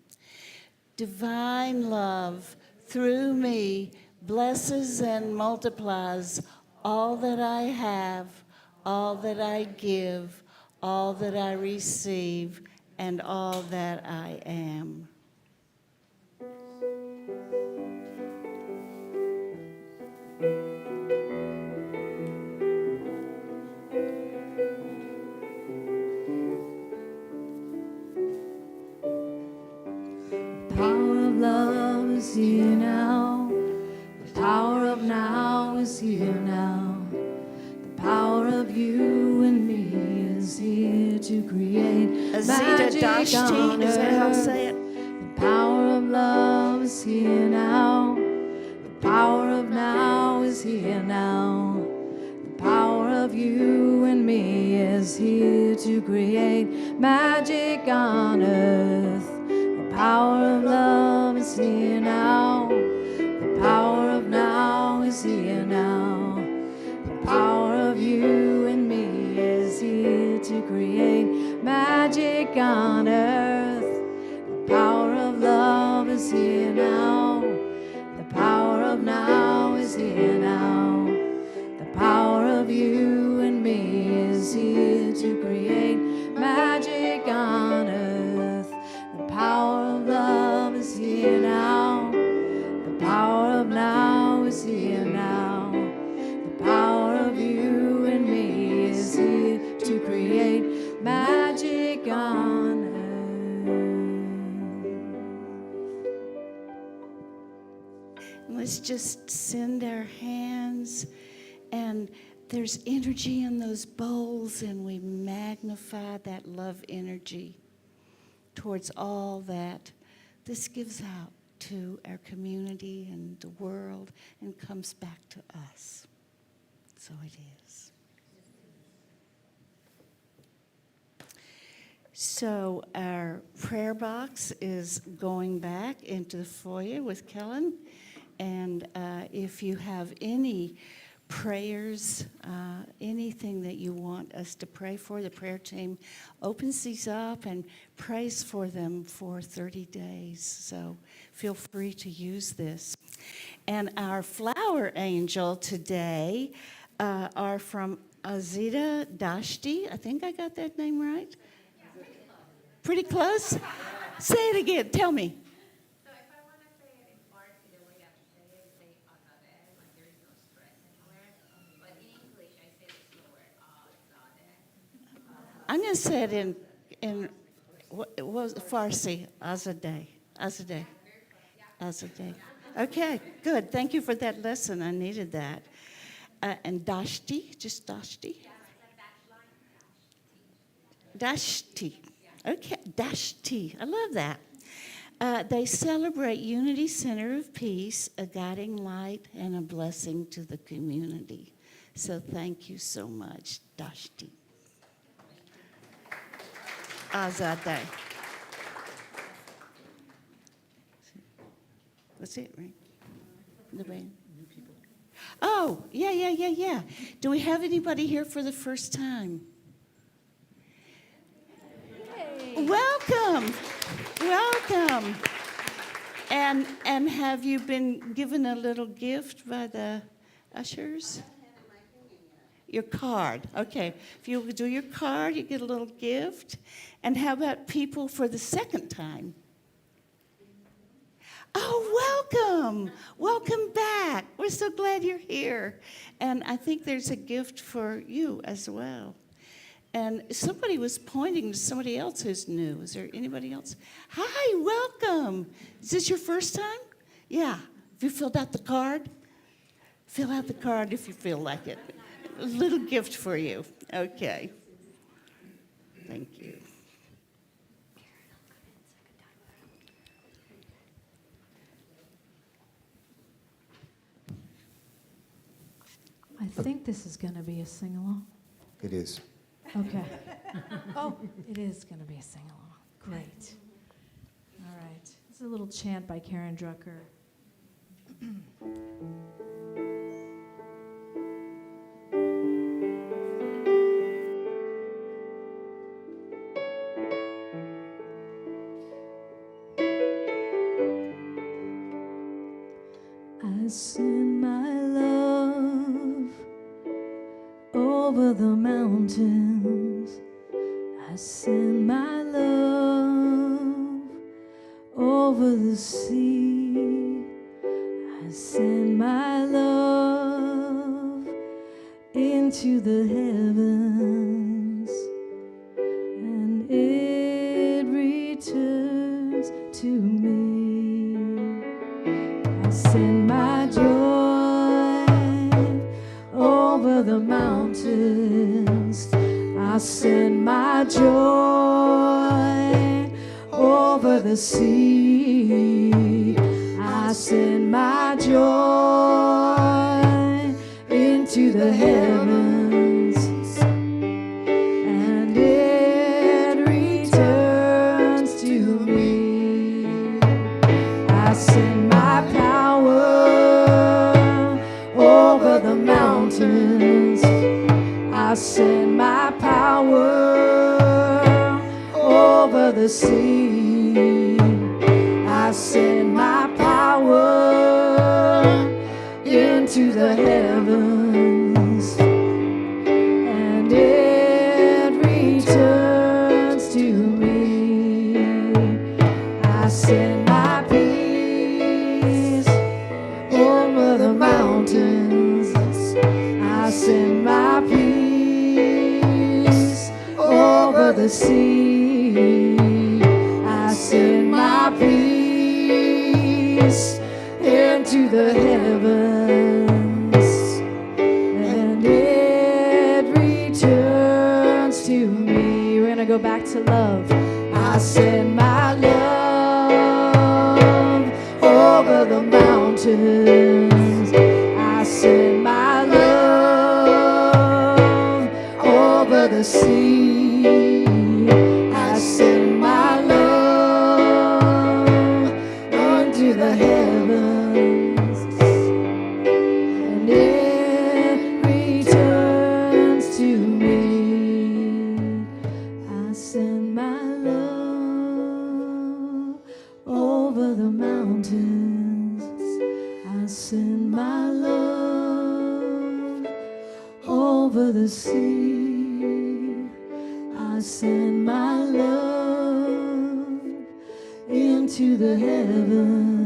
Divine love through me blesses and multiplies all that I have, all that I give, all that I receive, and all that I am. Power of love is here now. The power of now is here now. The power of you and me is here to create Azita magic on Dashti, is that how I say it? The power of love is here now. The power of now is here now. The power of you and me is here to create magic on earth. The power of love is here now. The power of now is here now. The power of you and me is here to create magic on earth. The power of love is here now. The power of now is here now. The power of you and me is here to create magic on earth. The power of love is here now. The power of now is here now. The power of you and me is here to create magic on earth. Let's just send our hands, and there's energy in those bowls, and we magnify that love energy towards all that this gives out to our community and the world and comes back to us. So it is. So our prayer box is going back into the foyer with Kellen. And if you have any prayers, anything that you want us to pray for, the prayer team opens these up and prays for them for 30 days. So feel free to use this. And our flower angel today are from Azita Dashti. I think I got that name right. Pretty close? Say it again. Tell me. So if I want to say it in Farsi, the way I say azade, like there is no stress anywhere. But in English, I say it slower, azade. I'm going to say it in what was Farsi, Azadeh. Azadeh. Azadeh. Okay, good. Thank you for that lesson. I needed that. And Dashti, just Dashti? Dashti. Okay, Dashti. I love that. They celebrate Unity Center of Peace, a guiding light and a blessing to the community. So thank you so much, Dashti. Azadeh. That's it, right? The band. Oh, yeah. Do we have anybody here for the first time? Welcome. And have you been given a little gift by the ushers? Your card. Okay. If you do your card, you get a little gift. And how about people for the second time? Oh, welcome. Welcome back. We're so glad you're here. And I think there's a gift for you as well. And somebody was pointing to somebody else who's new. Is there anybody else? Hi, welcome. Is this your first time? Yeah. Have you filled out the card? Fill out the card if you feel like it. A little gift for you. Okay. Thank you. I think this is going to be a sing-along. It is. Okay. Oh, it is going to be a sing-along. Great. All right. This is a little chant by Karen Drucker. I send my love over the mountains. I send my love over the sea. I send my love into the heavens, and it returns to me. I send my joy over the mountains. I send my joy over the sea. I send my joy into the heavens, and it returns to me. I send my power over the mountains. I send my power over the sea. I send my power into the heavens, and it returns to me. I send my peace over the mountains. I send my peace over the sea. I send my peace into the heavens, and it returns to me. We're gonna go back to love. I send my love over the mountains. I send my love over the sea. I I send my love over the sea. I send my love into the heavens,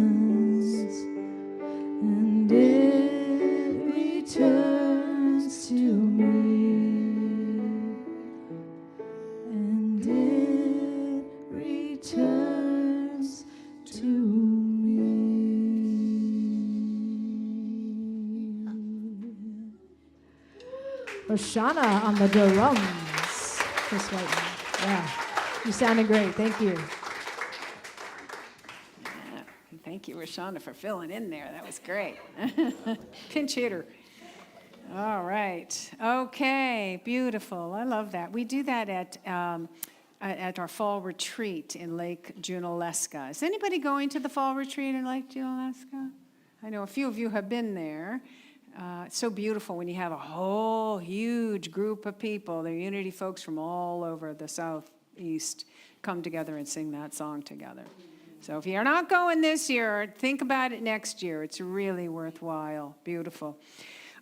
and it returns to me, and it returns to me. Oshana on the drums. Chris Whiteman. Yeah, you sounded great. Thank you. Thank you, Rashonda, for filling in there. That was great. Pinch hitter. All right. Okay. Beautiful. I love that. We do that at our fall retreat in Lake Junaluska. Is anybody going to the fall retreat in Lake Junaluska? I know a few of you have been there. It's so beautiful when you have a whole huge group of people, the Unity folks from all over the Southeast, come together and sing that song together. So if you're not going this year, think about it next year. It's really worthwhile. Beautiful.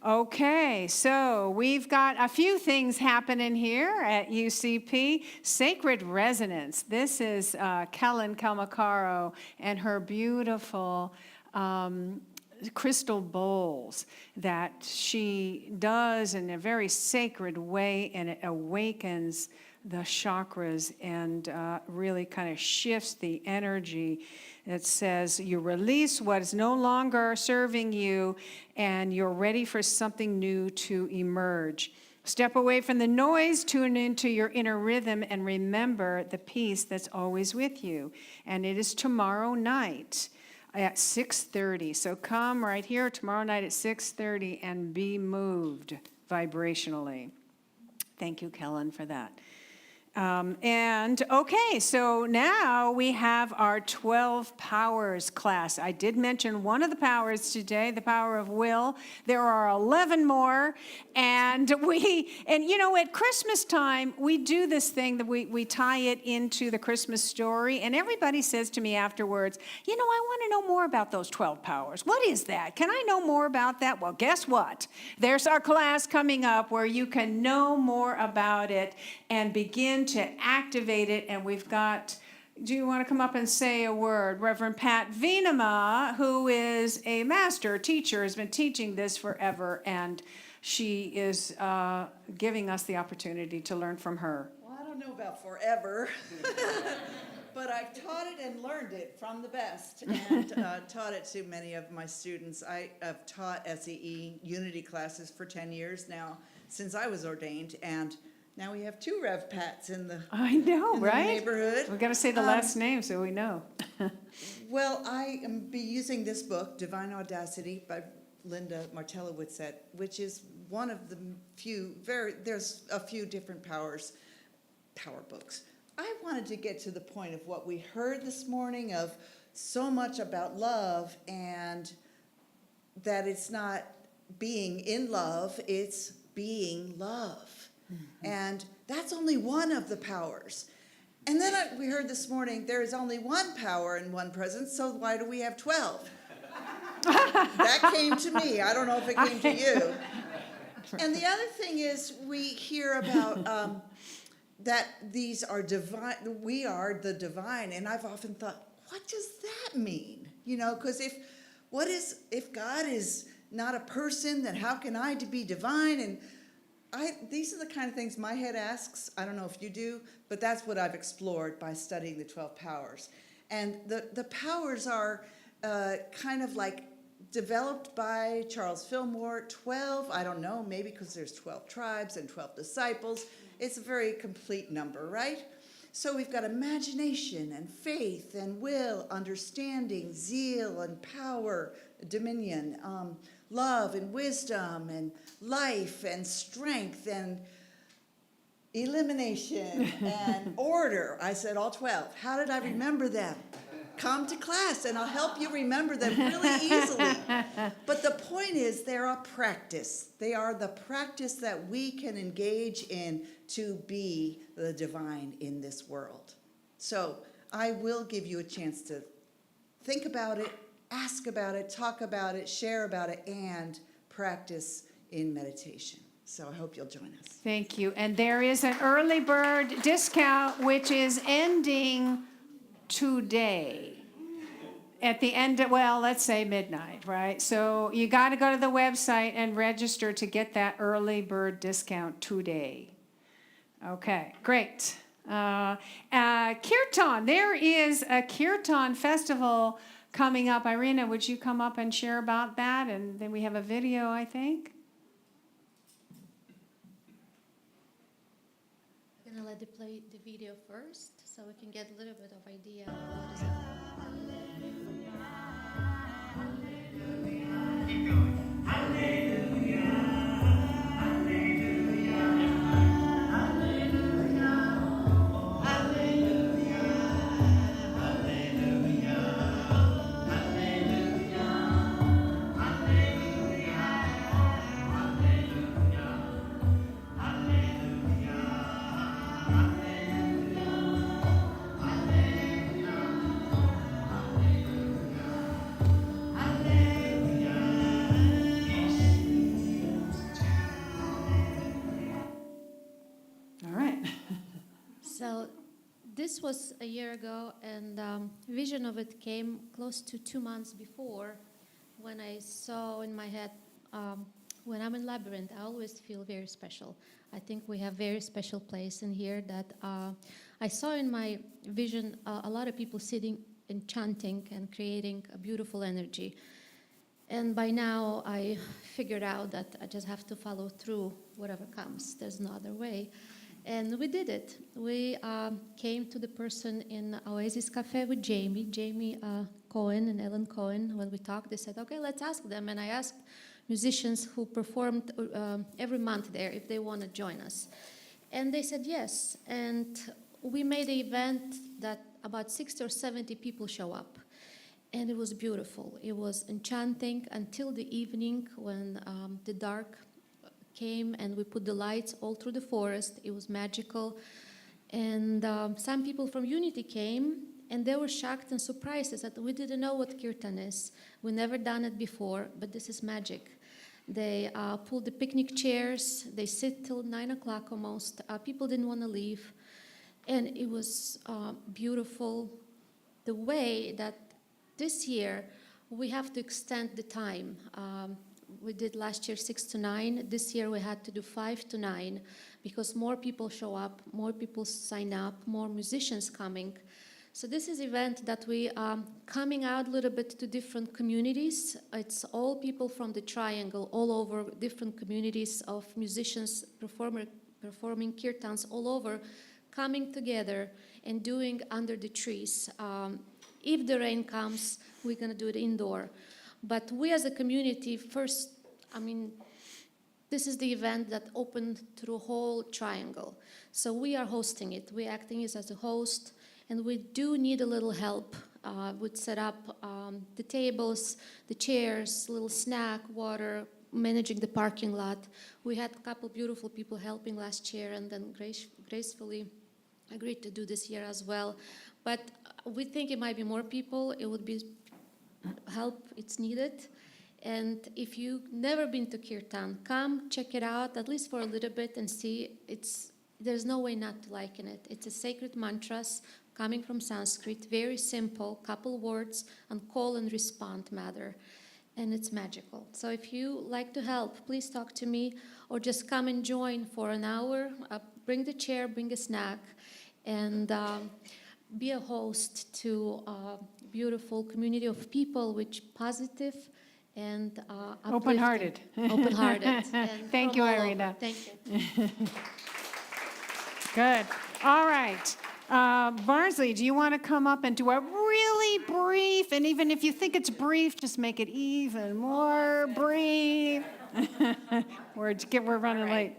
Okay, so we've got a few things happening here at UCP. Sacred Resonance. This is Kellen Kalmakaro and her beautiful crystal bowls that she does in a very sacred way, and it awakens the chakras and really kind of shifts the energy. It says you release what is no longer serving you, and you're ready for something new to emerge. Step away from the noise, tune into your inner rhythm, and remember the peace that's always with you. And it is tomorrow night at 6:30. So come right here tomorrow night at 6:30 and be moved vibrationally. Thank you, Kellen, for that. And okay, so now we have our 12 powers class. I did mention one of the powers today, the power of will. There are 11 more, and you know, at Christmas time, we do this thing that we tie it into the Christmas story, and everybody says to me afterwards, you know, I want to know more about those 12 powers. What is that? Can I know more about that? Well, guess what? There's our class coming up where you can know more about it and begin to activate it. And we've got, do you want to come up and say a word? Reverend Pat Venema, who is a master teacher, has been teaching this forever, and she is giving us the opportunity to learn from her. Well, I don't know about forever, but I've taught it and learned it from the best, and taught it to many of my students. I have taught SEE Unity classes for 10 years now, since I was ordained, and now we have 2 Rev Pats in the I know, in right? the neighborhood. We're going to say the last name so we know. Well, I am be using this book, Divine Audacity, by Linda Martella-Whitsett, which is one of the few, there's a few different power books. I wanted to get to the point of what we heard this morning of so much about love, and that it's not being in love, it's being love. Mm-hmm. And that's only one of the powers. And then we heard this morning, there is only one power and one presence, so why do we have 12? That came to me. I don't know if it came to you. And the other thing is, we hear about that these are divine, we are the divine, and I've often thought, what does that mean? You know, because if God is not a person, then how can I be divine? And these are the kind of things my head asks. I don't know if you do, but that's what I've explored by studying the 12 powers. And the powers are kind of like developed by Charles Fillmore. 12, I don't know, maybe because there's 12 tribes and 12 disciples. It's a very complete number, right? So we've got imagination and faith and will, understanding, zeal and power, dominion, love and wisdom and life and strength and elimination and order. I said all 12. How did I remember them? Come to class and I'll help you remember them really easily. But the point is, they're a practice. They are the practice that we can engage in to be the divine in this world. So I will give you a chance to think about it ask about it, talk about it, share about it, and practice in meditation. So I hope you'll join us. Thank you. And there is an early bird discount, which is ending today. At the end of, well, let's say midnight, right? So you got to go to the website and register to get that early bird discount today. Okay, great. Kirtan, there is a Kirtan festival coming up. Irina, would you come up and share about that? And then we have a video, I think. I'm gonna let it play the video first so we can get a little bit of idea of what is it. All right. So this was a year ago, and vision of it came close to 2 months before, when I saw in my head, when I'm in Labyrinth, I always feel very special. I think we have very special place in here that I saw in my vision a lot of people sitting and chanting and creating a beautiful energy. And by now, I figured out that I just have to follow through whatever comes. There's no other way. And we did it. We came to the person in Oasis Cafe with Jamie Cohen and Loveland-Coen. When we talked, they said, okay, let's ask them. And I asked musicians who performed every month there if they want to join us. And they said yes. And we made an event that about 60 or 70 people show up. And it was beautiful. It was enchanting until the evening when the dark came and we put the lights all through the forest. It was magical. And some people from Unity came and they were shocked and surprised that we didn't know what kirtan is. We never done it before, but this is magic. They pulled the picnic chairs. They sit till 9 o'clock almost. People didn't want to leave. And it was beautiful the way that this year we have to extend the time. We did last year 6 to 9. This year we had to do 5 to 9 because more people show up, more people sign up, more musicians coming. So this is an event that we are coming out a little bit to different communities. It's all people from the Triangle, all over different communities of musicians performing kirtans all over, coming together and doing under the trees. If the rain comes, we're going to do it indoor. But we as a community, first, this is the event that opened through whole Triangle. So we are hosting it. We're acting as a host, and we do need a little help. We'd set up the tables, the chairs, little snack, water, managing the parking lot. We had a couple beautiful people helping last year and then gracefully agreed to do this year as well. But we think it might be more people. It would be help, it's needed. And if you've never been to kirtan, come check it out, at least for a little bit, and see. There's no way not to like it. It's a sacred mantras coming from Sanskrit, very simple, couple words, and call and respond matter. And it's magical. So if you like to help, please talk to me, or just come and join for an hour. Bring the chair, bring a snack, and be a host to a beautiful community of people, which positive and Open-hearted. Open-hearted. Thank you, Irina. Thank you. Good. All right. Barnsley, do you want to come up and do a really brief, and even if you think it's brief, just make it even more brief. We're running late.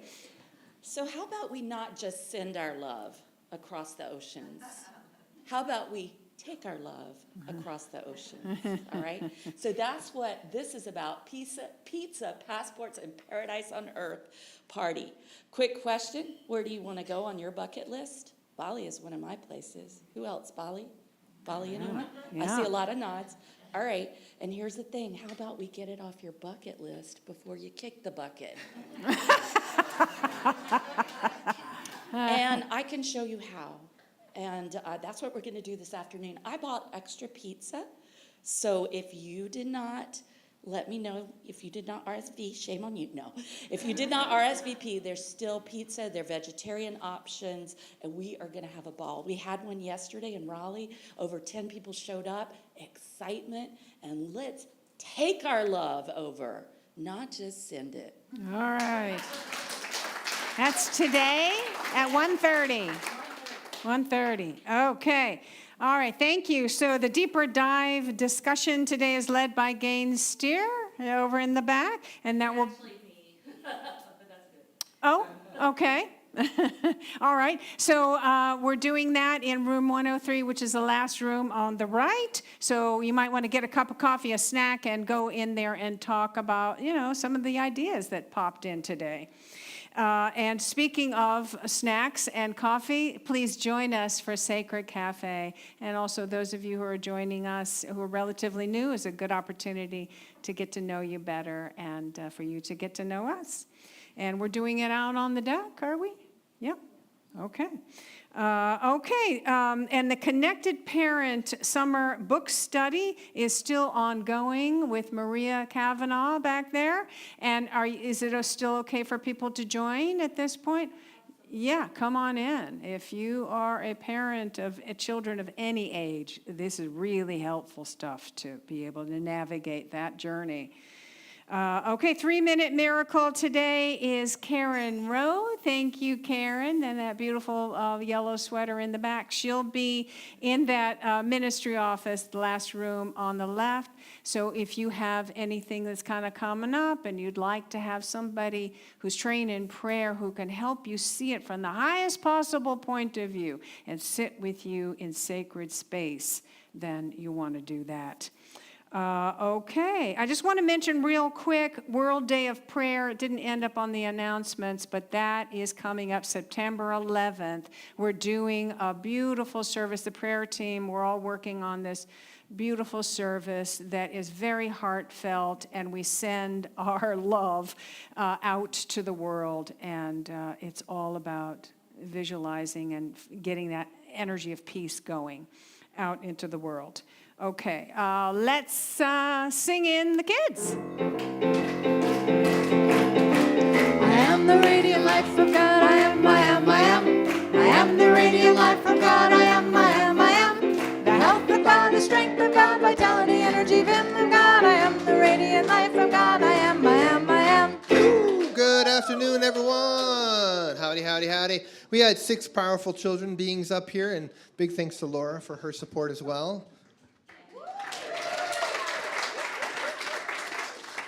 So how about we not just send our love across the oceans? How about we take our love across the oceans, all right? So that's what this is about, pizza, passports, and paradise on earth party. Quick question, where do you want to go on your bucket list? Bali is one of my places. Who else, Bali? Bali, anyone? Yeah. I see a lot of nods. All right, and here's the thing. How about we get it off your bucket list before you kick the bucket? And I can show you how. And that's what we're going to do this afternoon. I bought extra pizza. So if you did not, let me know. If you did not RSVP, shame on you. No. If you did not RSVP, there's still pizza. There are vegetarian options. And we are going to have a ball. We had one yesterday in Raleigh. Over 10 people showed up. Excitement. And let's take our love over, not just send it. All right. That's today at 1:30. 1:30. Okay. All right. Thank you. So the deeper dive discussion today is led by Gaines Steer over in the back, and that will. Actually me, but that's good. Oh, okay. All right. So we're doing that in room 103, which is the last room on the right. So you might want to get a cup of coffee, a snack, and go in there and talk about, some of the ideas that popped in today. And speaking of snacks and coffee, please join us for Sacred Cafe. And also those of you who are joining us who are relatively new, is a good opportunity to get to know you better and for you to get to know us. And we're doing it out on the deck, are we? Yep. Okay. And the Connected Parent Summer Book Study is still ongoing with Maria Kavanaugh back there. And is it still okay for people to join at this point? Yeah, come on in. If you are a parent of children of any age, this is really helpful stuff to be able to navigate that journey. 3-minute miracle today is Karen Rowe. Thank you, Karen. And that beautiful yellow sweater in the back. She'll be in that ministry office, the last room on the left. So if you have anything that's kind of coming up and you'd like to have somebody who's trained in prayer who can help you see it from the highest possible point of view and sit with you in sacred space, then you want to do that. I just want to mention real quick, World Day of Prayer. It didn't end up on the announcements, but that is coming up September 11th. We're doing a beautiful service. The prayer team, we're all working on this beautiful service that is very heartfelt, and we send our love out to the world. And it's all about visualizing and getting that energy of peace going out into the world. Okay, let's sing in the kids. I am the radiant light from God. I am, I am, I am. I am the radiant light from God. I am, I am, I am. The health of God, the strength of God, vitality, energy, vim of God. I am the radiant light from God. I am, I am, I am. Ooh, good afternoon, everyone. Howdy, howdy, howdy. We had 6 powerful children beings up here, and big thanks to Laura for her support as well.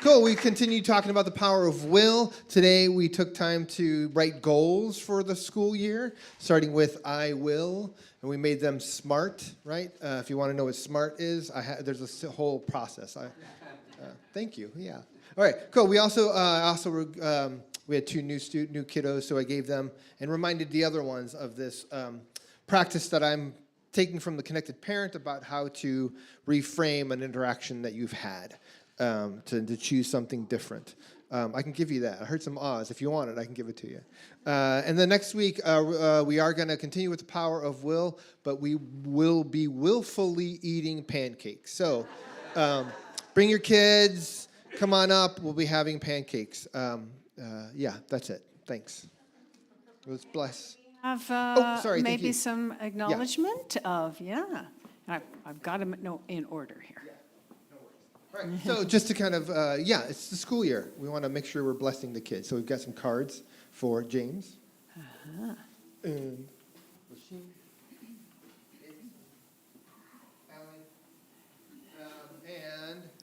Cool, we continue talking about the power of will. Today we took time to write goals for the school year, starting with I will, and we made them SMART, right? If you want to know what SMART is, there's a whole process. Thank you, yeah. All right, cool. We also we had 2 new kiddos, so I gave them and reminded the other ones of this practice that I'm taking from the Connected Parent about how to reframe an interaction that you've had. To choose something different. I can give you that. I heard some ahs. If you want it, I can give it to you. And then next week, we are going to continue with the power of will, but we will be willfully eating pancakes. So bring your kids. Come on up. We'll be having pancakes. Yeah, that's it. Thanks. Let's bless. Have maybe some acknowledgement of, I've got them in order here. All right, so just to kind of, it's the school year. We want to make sure we're blessing the kids. So we've got some cards for James. Uh-huh. And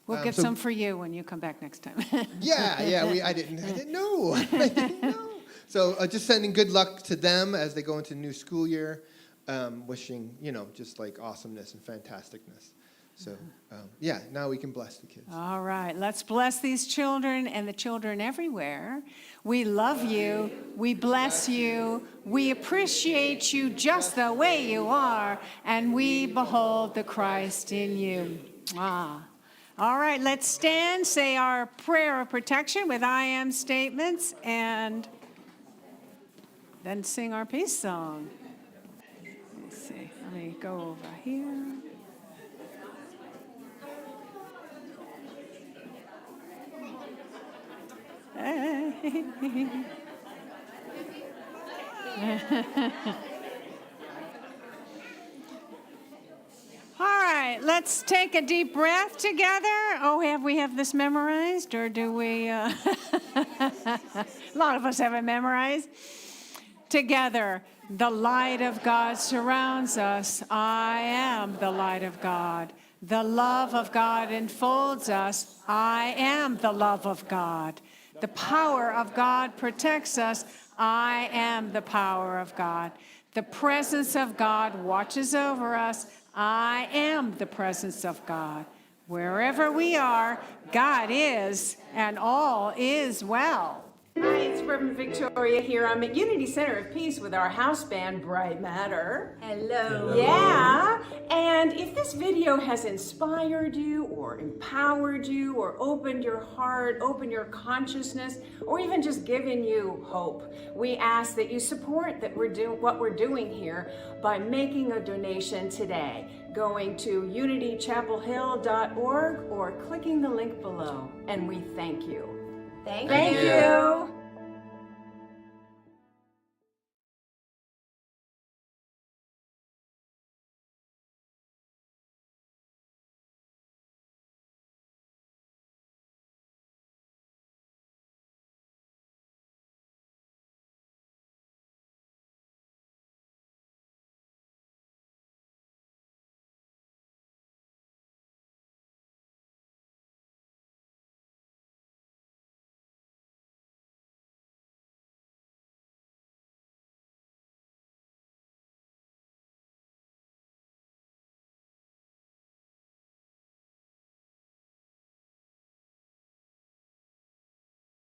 we'll get some for you when you come back next time. I didn't know. I didn't know. So just sending good luck to them as they go into the new school year, wishing, just like awesomeness and fantasticness. So, now we can bless the kids. All right, let's bless these children and the children everywhere. We love you. We bless you. We appreciate you just the way you are. And we behold the Christ in you. All right, let's stand, say our prayer of protection with I am statements, and then sing our peace song. Let's see, let me go over here. All right, let's take a deep breath together. Oh, have we this memorized, or do we? A lot of us have it memorized. Together, the light of God surrounds us. I am the light of God. The love of God enfolds us. I am the love of God. The power of God protects us. I am the power of God. The presence of God watches over us. I am the presence of God. Wherever we are, God is, and all is well. Hi, it's Reverend Victoria here. I'm at Unity Center of Peace with our house band, Bright Matter. Hello. Yeah, and if this video has inspired you or empowered you or opened your heart, opened your consciousness, or even just given you hope, we ask that you support what we're doing here by making a donation today, going to unitychapelhill.org or clicking the link below. And we thank you. Thank you.